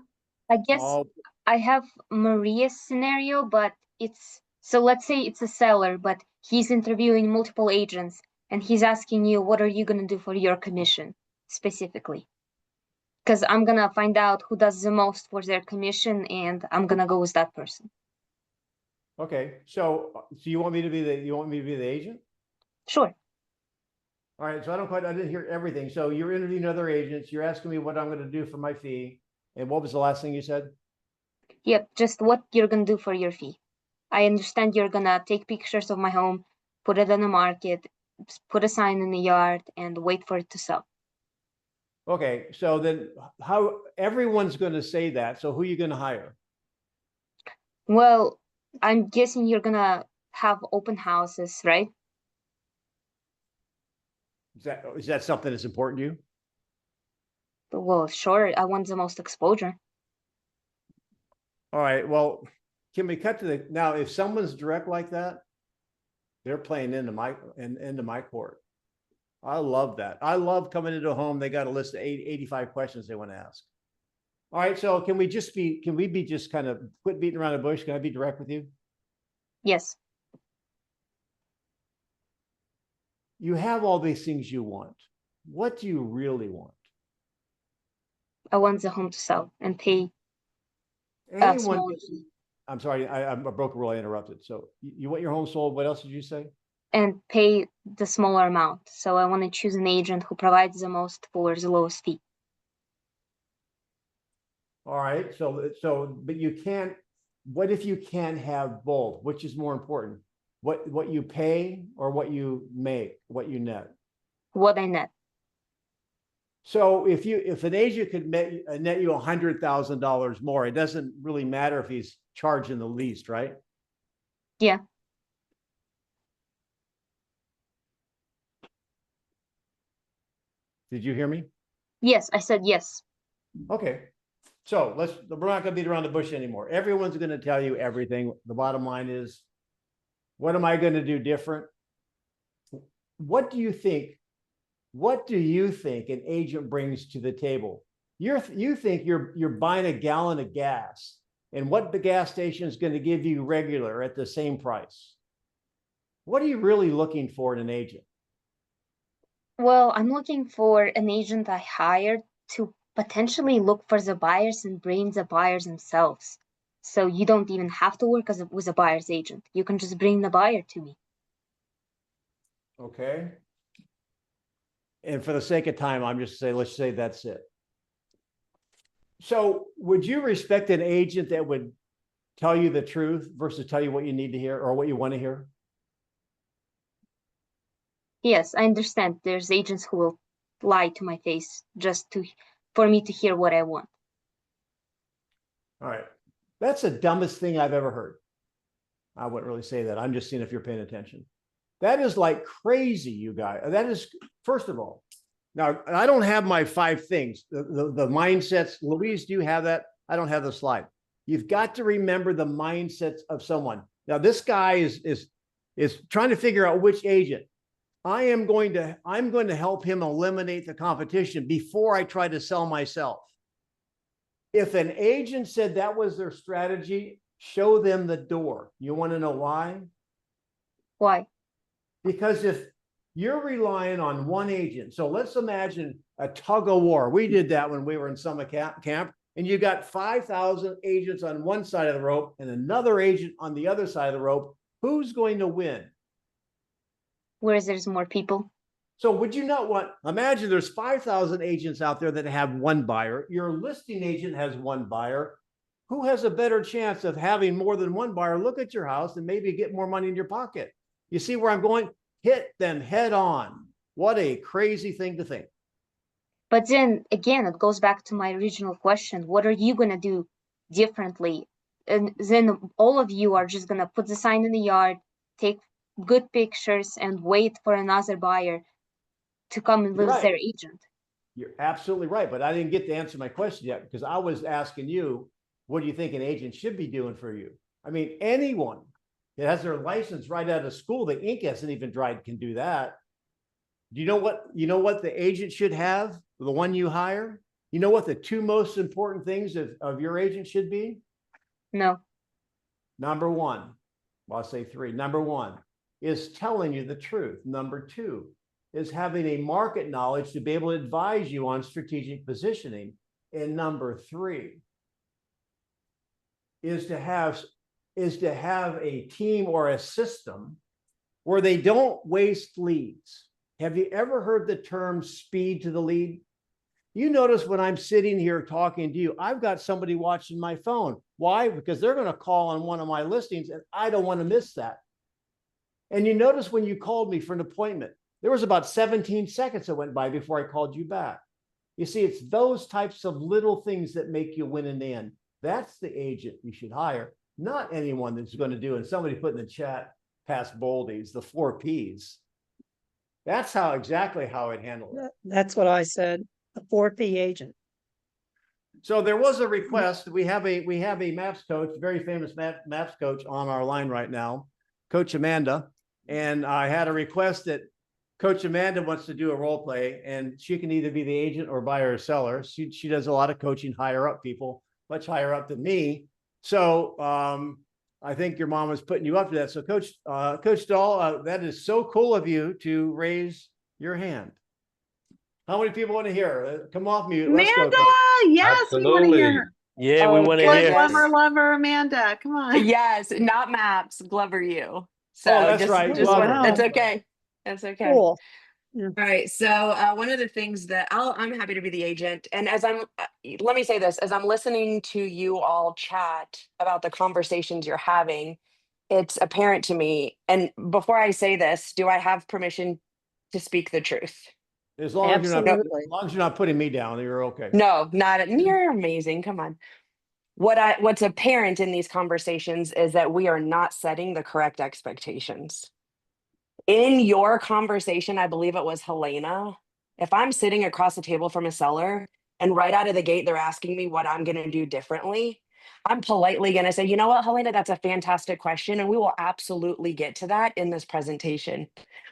I guess Oh, I have Maria's scenario, but so let's say it's a seller, but he's interviewing multiple agents and he's asking you, what are you going to do for your commission specifically? Because I'm going to find out who does the most for their commission and I'm going to go with that person. okay. So you want me to be the agent? Sure. All right. So I didn't hear everything. So you're interviewing other agents. You're asking me what I'm going to do for my fee. And what was the last thing you said? Yep, just what you're going to do for your fee. I understand you're going to take pictures of my home, put it on the market, put a sign in the yard, and wait for it to sell. Okay. So then how everyone's going to say that. So who are you going to hire? Well, I'm guessing you're going to have open houses, right? Is that something that's important to you? Well, sure. I want the most exposure. All right. Well, can we cut to now? If someone's direct like that, they're playing into my court. I love that. I love coming into a home. They got a list of 85 questions they want to ask. All right. So can we be just kind of quit beating around the bush? Can I be direct with you? Yes. You have all these things you want. What do you really want? I want the home to sell and pay a Anyone? small fee. I'm sorry. I broke a rule. I interrupted. So you want your home sold. What else did you say? And pay the smaller amount. So I want to choose an agent who provides the most for the lowest fee. All right. But you can't. What if you can't have both? Which is more important? What you pay or what you make, what you net? What I net. So if an agent could net you $100,000 more, it doesn't really matter if he's charging the least, right? Yeah. Did you hear me? Yes, I said yes. Okay. So we're not going to beat around the bush anymore. Everyone's going to tell you everything. The bottom line is, what am I going to do different? What do you think an agent brings to the table? You think you're buying a gallon of gas and what the gas station is going to give you regular at the same price. What are you really looking for in an agent? Well, I'm looking for an agent I hired to potentially look for the buyers and bring the buyers themselves. So you don't even have to work with a buyer's agent. You can just bring the buyer to me. Okay. And for the sake of time, let's say that's it. So would you respect an agent that would tell you the truth versus tell you what you need to hear or what you want to hear? Yes, I understand. There's agents who will lie to my face just for me to hear what I want. All right. That's the dumbest thing I've ever heard. I wouldn't really say that. I'm just seeing if you're paying attention. That is like crazy, you guys. That is, first of all, now I don't have my 5 things. The mindsets. Louise, do you have that? I don't have the slide. You've got to remember the mindsets of someone. Now, this guy is trying to figure out which agent. I'm going to help him eliminate the competition before I try to sell myself. If an agent said that was their strategy, show them the door. You want to know why? Why? Because if you're relying on one agent, so let's imagine a tug of war. We did that when we were in summer camp, and you got 5,000 agents on one side of the rope and another agent on the other side of the rope. Who's going to win? Where there's more people. So would you not want, imagine there's 5,000 agents out there that have one buyer. Your listing agent has one buyer. Who has a better chance of having more than one buyer look at your house and maybe get more money in your pocket? You see where I'm going? Hit them head on. What a crazy thing to think. But then again, it goes back to my original question. What are you going to do differently? And then all of you are just going to put the sign in the yard, take good pictures, and wait for another buyer to come and You're list right. their agent. You're absolutely right. But I didn't get to answer my question yet because I was asking you, what do you think an agent should be doing for you? I mean, anyone that has their license right out of school, the ink hasn't even dried, can do that. Do you know what the agent should have? The one you hire? You know what the two most important things of your agent should be? No. Number one, well, I'll say three. Number one is telling you the truth. Number two is having a market knowledge to be able to advise you on strategic positioning. And number three is to have a team or a system where they don't waste leads. Have you ever heard the term speed to the lead? You notice when I'm sitting here talking to you, I've got somebody watching my phone. Why? Because they're going to call on one of my listings and I don't want to miss that. And you notice when you called me for an appointment, there was about 17 seconds that went by before I called you back. You see, it's those types of little things that make you win in the end. That's the agent you should hire, not anyone that's going to do, and somebody put in the chat past Boldy's, the 4 Ps. That's exactly how I'd handle it. That's what I said, a 4P agent. So there was a request. We have a maps coach, very famous maps coach on our line right now, Coach Amanda. And I had a request that Coach Amanda wants to do a role play, and she can either be the agent or buyer or seller. She does a lot of coaching higher up people, much higher up than me. So I think your mom was putting you up to that. So Coach Dahl, that is so cool of you to raise your hand. How many people want to hear? Come off mute. Let's go, Amanda, Coach. yes, we want to hear her. Yeah, we want to Glover, hear. Glover, lover, Amanda, come on. Yes, not maps, Glover you. So Oh, that's right, Glover. That's okay. That's okay. Cool. All right. So one of the things that I'm happy to be the agent. And as let me say this, as I'm listening to you all chat about the conversations you're having, it's apparent to me. And before I say this, do I have permission to speak the truth? As long as Absolutely. you're not putting me down, you're okay. No, you're amazing. Come on. What's apparent in these conversations is that we are not setting the correct expectations. In your conversation, I believe it was Helena, if I'm sitting across the table from a seller and right out of the gate, they're asking me what I'm going to do differently, I'm politely going to say, you know what, Helena, that's a fantastic question. And we will absolutely get to that in this presentation.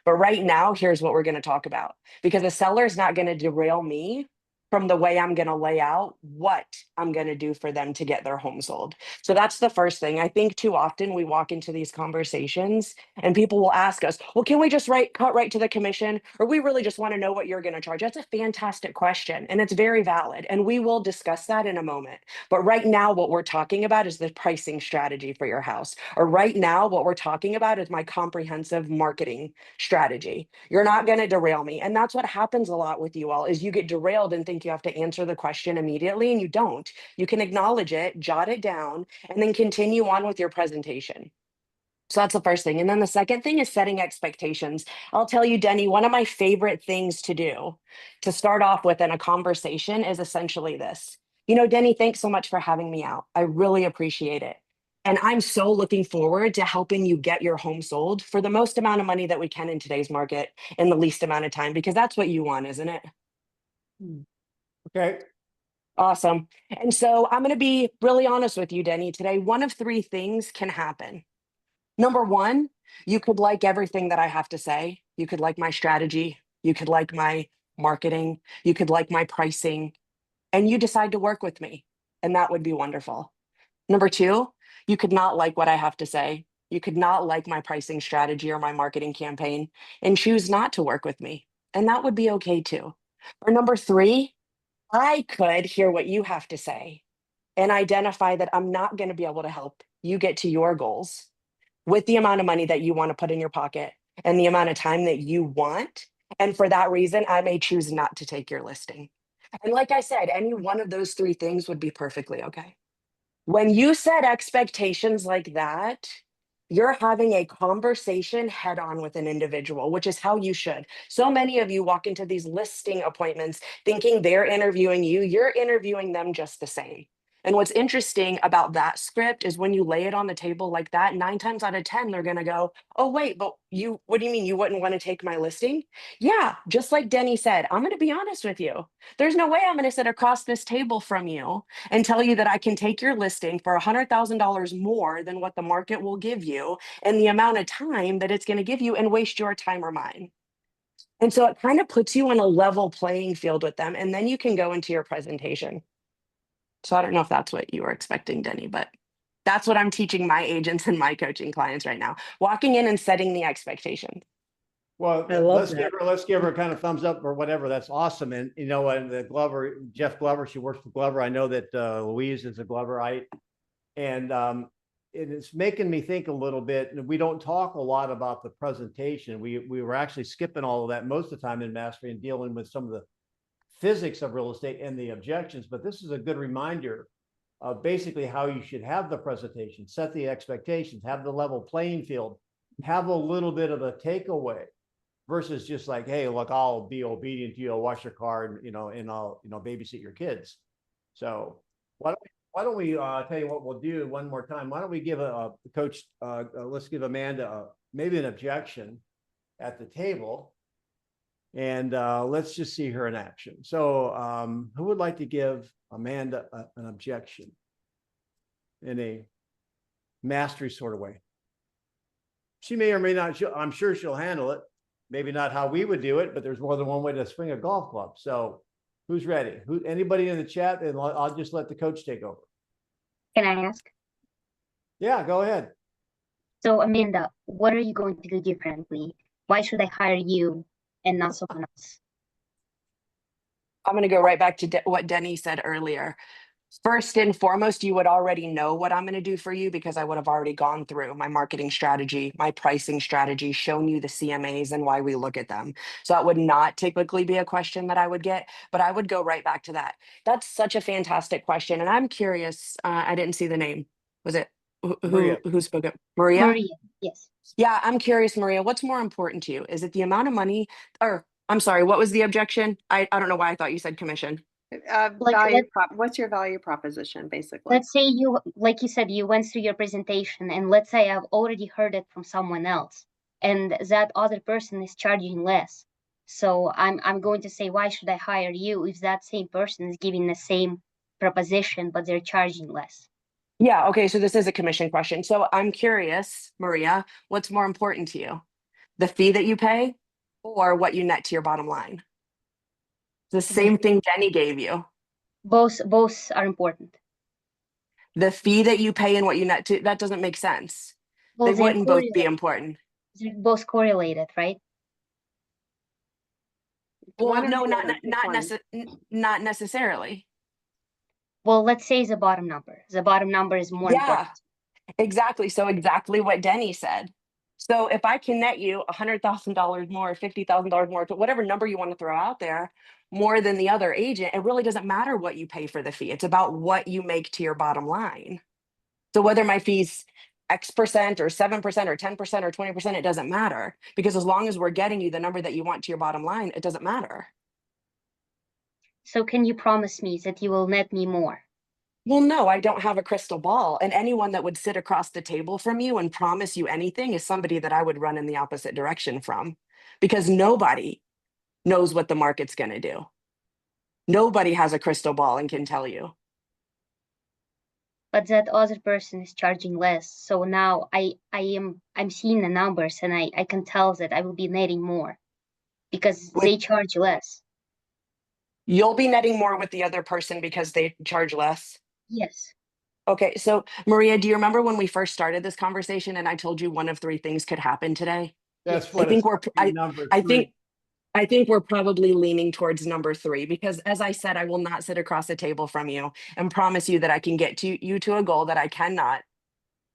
But right now, here's what we're going to talk about, because the seller is not going to derail me from the way I'm going to lay out what I'm going to do for them to get their home sold. So that's the first thing. I think too often we walk into these conversations and people will ask us, well, can we just cut right to the commission? Or we really just want to know what you're going to charge? That's a fantastic question. And it's very valid. And we will discuss that in a moment. But right now, what we're talking about is the pricing strategy for your house. Or right now, what we're talking about is my comprehensive marketing strategy. You're not going to derail me. And that's what happens a lot with you all, is you get derailed and think you have to answer the question immediately, and you don't. You can acknowledge it, jot it down, and then continue on with your presentation. So that's the first thing. And then the second thing is setting expectations. I'll tell you, Denny, one of my favorite things to do to start off with in a conversation is essentially this. You know, Denny, thanks so much for having me out. I really appreciate it. And I'm so looking forward to helping you get your home sold for the most amount of money that we can in today's market in the least amount of time, because that's what you want, isn't it? Okay. Awesome. And so I'm going to be really honest with you, Denny, today. One of 3 things can happen. Number one, you could like everything that I have to say. You could like my strategy. You could like my marketing. You could like my pricing. And you decide to work with me. And that would be wonderful. Number 2, you could not like what I have to say. You could not like my pricing strategy or my marketing campaign and choose not to work with me. And that would be okay too. Or number 3, I could hear what you have to say and identify that I'm not going to be able to help you get to your goals with the amount of money that you want to put in your pocket and the amount of time that you want. And for that reason, I may choose not to take your listing. And like I said, any one of those three things would be perfectly okay. When you set expectations like that, you're having a conversation head on with an individual, which is how you should. So many of you walk into these listing appointments thinking they're interviewing you, you're interviewing them just the same. And what's interesting about that script is when you lay it on the table like that, 9 times out of 10, they're going to go, oh, wait, but what do you mean you wouldn't want to take my listing? Yeah, just like Denny said, I'm going to be honest with you. There's no way I'm going to sit across this table from you and tell you that I can take your listing for $100,000 more than what the market will give you and the amount of time that it's going to give you and waste your time or mine. And so it kind of puts you on a level playing field with them. And then you can go into your presentation. So I don't know if that's what you were expecting, Denny, but that's what I'm teaching my agents and my coaching clients right now. Walking in and setting the expectation. Well, I love let's give her kind of thumbs up or whatever. That's awesome. And you know, and the Glover, Jeff Glover, she works for Glover. I know that Louise is a Gloverite, and it's making me think a little bit. And we don't talk a lot about the presentation. We were actually skipping all of that most of the time in mastery and dealing with some of the physics of real estate and the objections. But this is a good reminder of basically how you should have the presentation, set the expectations, have the level playing field, have a little bit of a takeaway versus just like, hey, look, I'll be obedient to you, I'll wash your car and, and I'll, babysit your kids. So why don't we tell you what we'll do one more time. Why don't we give coach, let's give Amanda maybe an objection at the table. And let's just see her in action. So who would like to give Amanda an objection in a mastery sort of way? She may or may not, I'm sure she'll handle it. Maybe not how we would do it, but there's more than one way to swing a golf club. So who's ready? Anybody in the chat? And I'll just let the coach take over. Can I ask? Yeah, go ahead. So Amanda, what are you going to do differently? Why should I hire you and not someone else? I'm going to go right back to what Denny said earlier. First and foremost, you would already know what I'm going to do for you because I would have already gone through my marketing strategy, my pricing strategy, shown you the CMAs and why we look at them. So that would not typically be a question that I would get, but I would go right back to that. That's such a fantastic question. And I'm curious, I didn't see the name. Was it who spoke up? Maria? Maria, yes. Yeah, I'm curious, Maria, what's more important to you? Is it the amount of money or I'm sorry, what was the objection? I don't know why I thought you said commission. What's your value proposition, basically? Let's say you, like you said, you went through your presentation, and let's say I've already heard it from someone else, and that other person is charging less. So I'm going to say, why should I hire you if that same person is giving the same proposition, but they're charging less? Yeah, okay, so this is a commission question. So I'm curious, Maria, what's more important to you? The fee that you pay or what you net to your bottom line? The same thing Denny gave you. Both are important. The fee that you pay and what you net to, that doesn't make sense. Well, they wouldn't both be important. They're both correlated, right? Well, no, not necessarily. Well, let's say the bottom number. The bottom number is more important. Exactly. So exactly what Denny said. So if I can net you $100,000 more, $50,000 more, whatever number you want to throw out there, more than the other agent, it really doesn't matter what you pay for the fee. It's about what you make to your bottom line. So whether my fee's X percent or 7% or 10% or 20%, it doesn't matter, because as long as we're getting you the number that you want to your bottom line, it doesn't matter. So can you promise me that you will net me more? Well, no, I don't have a crystal ball. And anyone that would sit across the table from you and promise you anything is somebody that I would run in the opposite direction from, because nobody knows what the market's going to do. Nobody has a crystal ball and can tell you. But that other person is charging less. So now I'm seeing the numbers and I can tell that I will be netting more because they charge less. You'll be netting more with the other person because they charge less? Yes. Okay, so Maria, do you remember when we first started this conversation and I told you one of 3 things could happen today? That's what I think we're probably leaning towards number 3, because as I said, I will not sit across the table from you and promise you that I can get you to a goal that I cannot,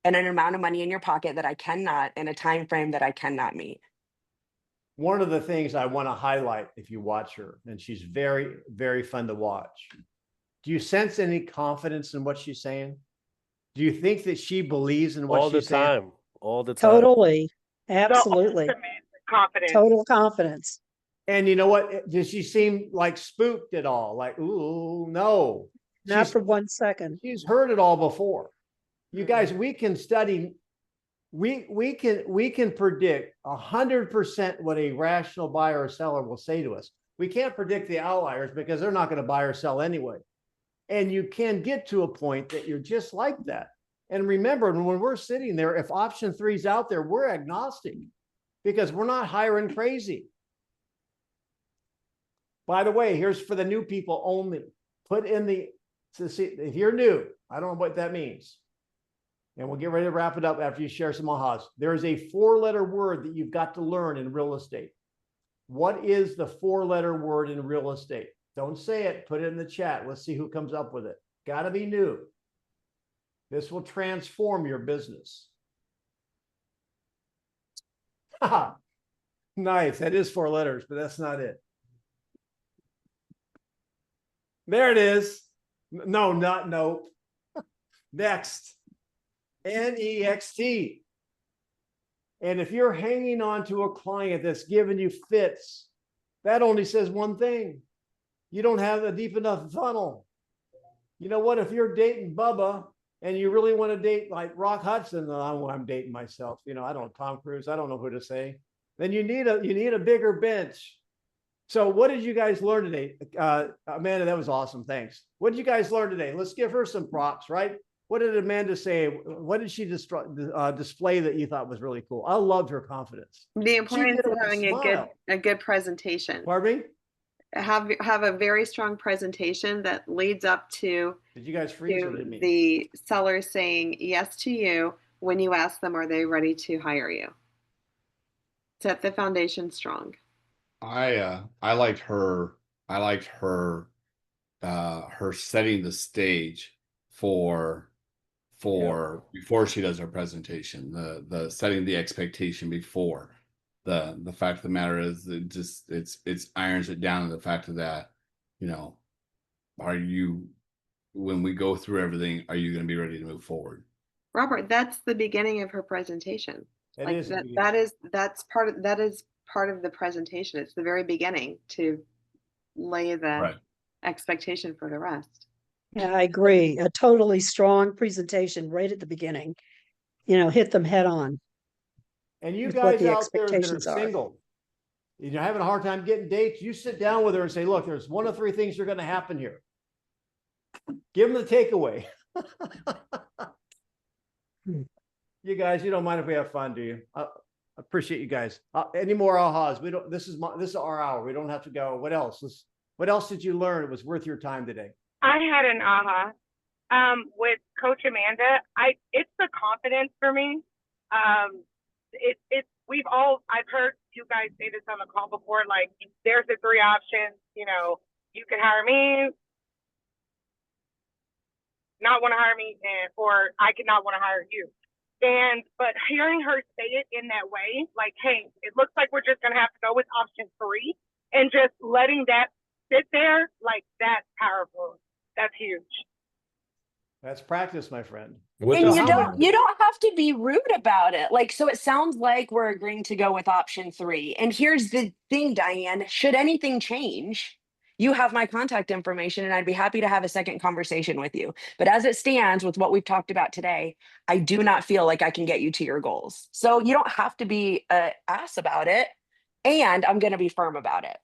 and an amount of money in your pocket that I cannot, and a time frame that I cannot meet. one of the things I want to highlight if you watch her, and she's very, very fun to watch. Do you sense any confidence in what she's saying? Do you think that she believes in what All the she's saying? time. All the time. Totally. The Absolutely. ultimate confidence. Total confidence. And you know what? Does she seem like spooked at all? Like, ooh, no. Not She's, for 1 second. she's heard it all before. You guys, we can study, we can predict 100% what a rational buyer or seller will say to us. We can't predict the outliers because they're not going to buy or sell anyway. And you can get to a point that you're just like that. And remember, when we're sitting there, if option 3 is out there, we're agnostic because we're not hiring crazy. By the way, here's for the new people only. Put in the, so see, if you're new, I don't know what that means. And we'll get ready to wrap it up after you share some ahas. There is a 4-letter word that you've got to learn in real estate. What is the 4-letter word in real estate? Don't say it, put it in the chat. Let's see who comes up with it. Got to be new. This will transform your business. Nice. That is 4 letters, but that's not it. There it is. No, not nope. Next. Next. And if you're hanging on to a client that's giving you fits, that only says one thing. You don't have a deep enough funnel. You know what? If you're dating Bubba and you really want to date like Rock Hudson, I'm dating myself. You know, I don't know, Tom Cruise. I don't know who to say. Then you need a bigger bench. So what did you guys learn today? Amanda, that was awesome. Thanks. What did you guys learn today? Let's give her some props, right? What did Amanda say? What did she display that you thought was really cool? I loved her confidence. The importance did it of with a having smile. a good presentation. Pardon me? Have a very strong presentation that leads up to Did you guys freeze or did me? the seller saying yes to you when you ask them, are they ready to hire you? Set the foundation strong. I liked her her setting the stage for before she does her presentation, the setting the expectation before. The fact of the matter is it's irons it down to the fact of that, you know, when we go through everything, are you going to be ready to move forward? Robert, that's the beginning of her presentation. That is part of the presentation. It's the very beginning to lay the Right. expectation for the rest. Yeah, I agree. A totally strong presentation right at the beginning. You know, hit them head on. And you with what guys the out there that are expectations are. single, you're having a hard time getting dates, you sit down with her and say, look, there's 1 of 3 things that are going to happen here. Give them the takeaway. You guys, you don't mind if we have fun, do you? I appreciate you guys. Any more ahas? We don't. This is our hour. We don't have to go. What else? What else did you learn? It was worth your time today. I had an aha with Coach Amanda. It's the confidence for me. I've heard you guys say this on the call before, like there's the 3 options, you know, you can hire me, not want to hire me, or I could not want to hire you. But hearing her say it in that way, like, hey, it looks like we're just going to have to go with option 3, and just letting that sit there, like, that's powerful. That's huge. That's practice, my friend. With And the you hammer. don't have to be rude about it. Like, so it sounds like we're agreeing to go with option 3. And here's the thing, Diane, should anything change, you have my contact information and I'd be happy to have a second conversation with you. But as it stands with what we've talked about today, I do not feel like I can get you to your goals. So you don't have to be an ass about it. And I'm going to be firm about it.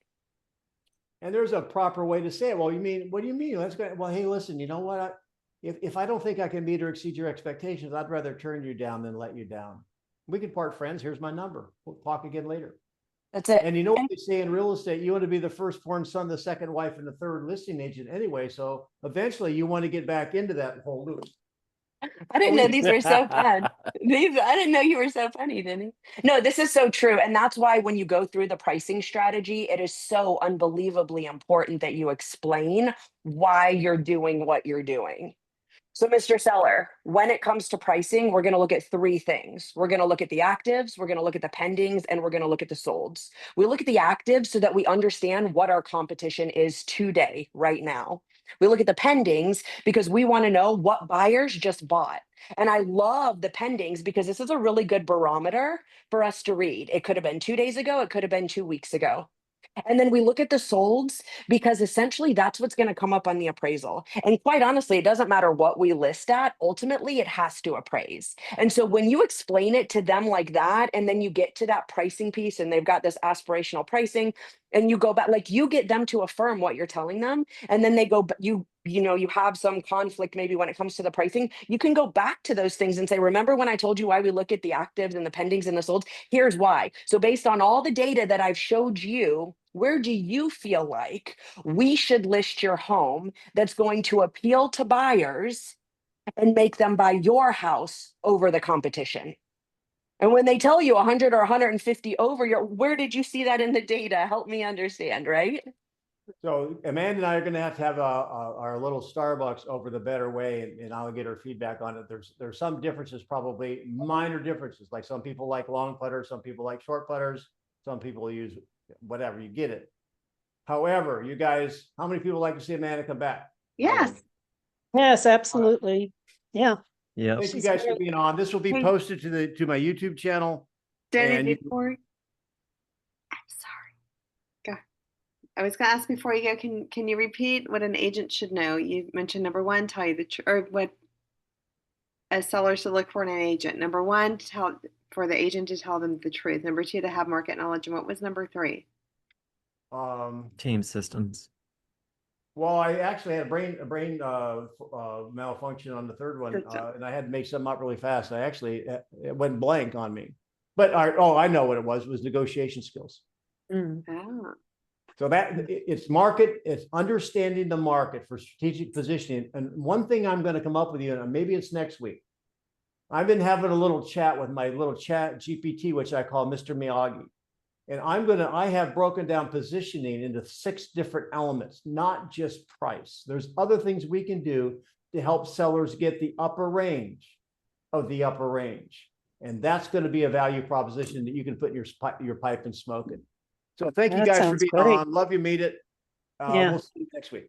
And there's a proper way to say it. Well, what do you mean? Let's go. Well, hey, listen, you know what? If I don't think I can meet or exceed your expectations, I'd rather turn you down than let you down. We can part friends. Here's my number. We'll talk again later. That's it. And you know what they say in real estate, you want to be the firstborn son, the second wife, and the third listing agent anyway. So eventually you want to get back into that whole loop. I didn't know these were so fun. I didn't know you were so funny, Denny. No, this is so true. And that's why when you go through the pricing strategy, it is so unbelievably important that you explain why you're doing what you're doing. So, Mr. Seller, when it comes to pricing, we're going to look at three things. We're going to look at the actives, we're going to look at the pendings, and we're going to look at the solds. We look at the actives so that we understand what our competition is today, right now. We look at the pendings because we want to know what buyers just bought. And I love the pendings because this is a really good barometer for us to read. It could have been 2 days ago, it could have been 2 weeks ago. And then we look at the solds because essentially that's what's going to come up on the appraisal. And quite honestly, it doesn't matter what we list at, ultimately it has to appraise. And so when you explain it to them like that, and then you get to that pricing piece and they've got this aspirational pricing, and you go back, like you get them to affirm what you're telling them, and then they go, you have some conflict maybe when it comes to the pricing, you can go back to those things and say, remember when I told you why we look at the actives and the pendings and the solds? Here's why. So based on all the data that I've showed you, where do you feel like we should list your home that's going to appeal to buyers and make them buy your house over the competition? And when they tell you 100 or 150 over, where did you see that in the data? Help me understand, right? So Amanda and I are going to have our little Starbucks over the Better Way, and I'll get her feedback on it. There's some differences, probably minor differences. Like some people like long putters, some people like short putters, some people use whatever. You get it. However, you guys, how many people like to see Amanda come back? Yes. Yes, absolutely. Yeah. Yeah. Thank you She's guys for great. being on. This will be Hey. posted to my YouTube channel. Denny, And you- before I'm sorry. Go. I was gonna ask before you go, can you repeat what an agent should know? You mentioned number one, tell you the truth, or what a seller should look for in an agent. Number one, for the agent to tell them the truth. Number two, to have market knowledge. And what was number three? Team systems. Well, I actually had a brain malfunction on the third one, System. and I had to make something up really fast. I actually it went blank on me. But I know what it was negotiation skills. Mm. Oh. So it's market, it's understanding the market for strategic positioning. And one thing I'm going to come up with you, and maybe it's next week. I've been having a little chat with my little chat GPT, which I call Mr. Miyagi. And I have broken down positioning into 6 different elements, not just price. There's other things we can do to help sellers get the upper range of the upper range. And that's going to be a value proposition that you can put in your pipe and smoke it. So thank you That guys for sounds being great. on. Love you, meet it. Yeah. We'll see you next week.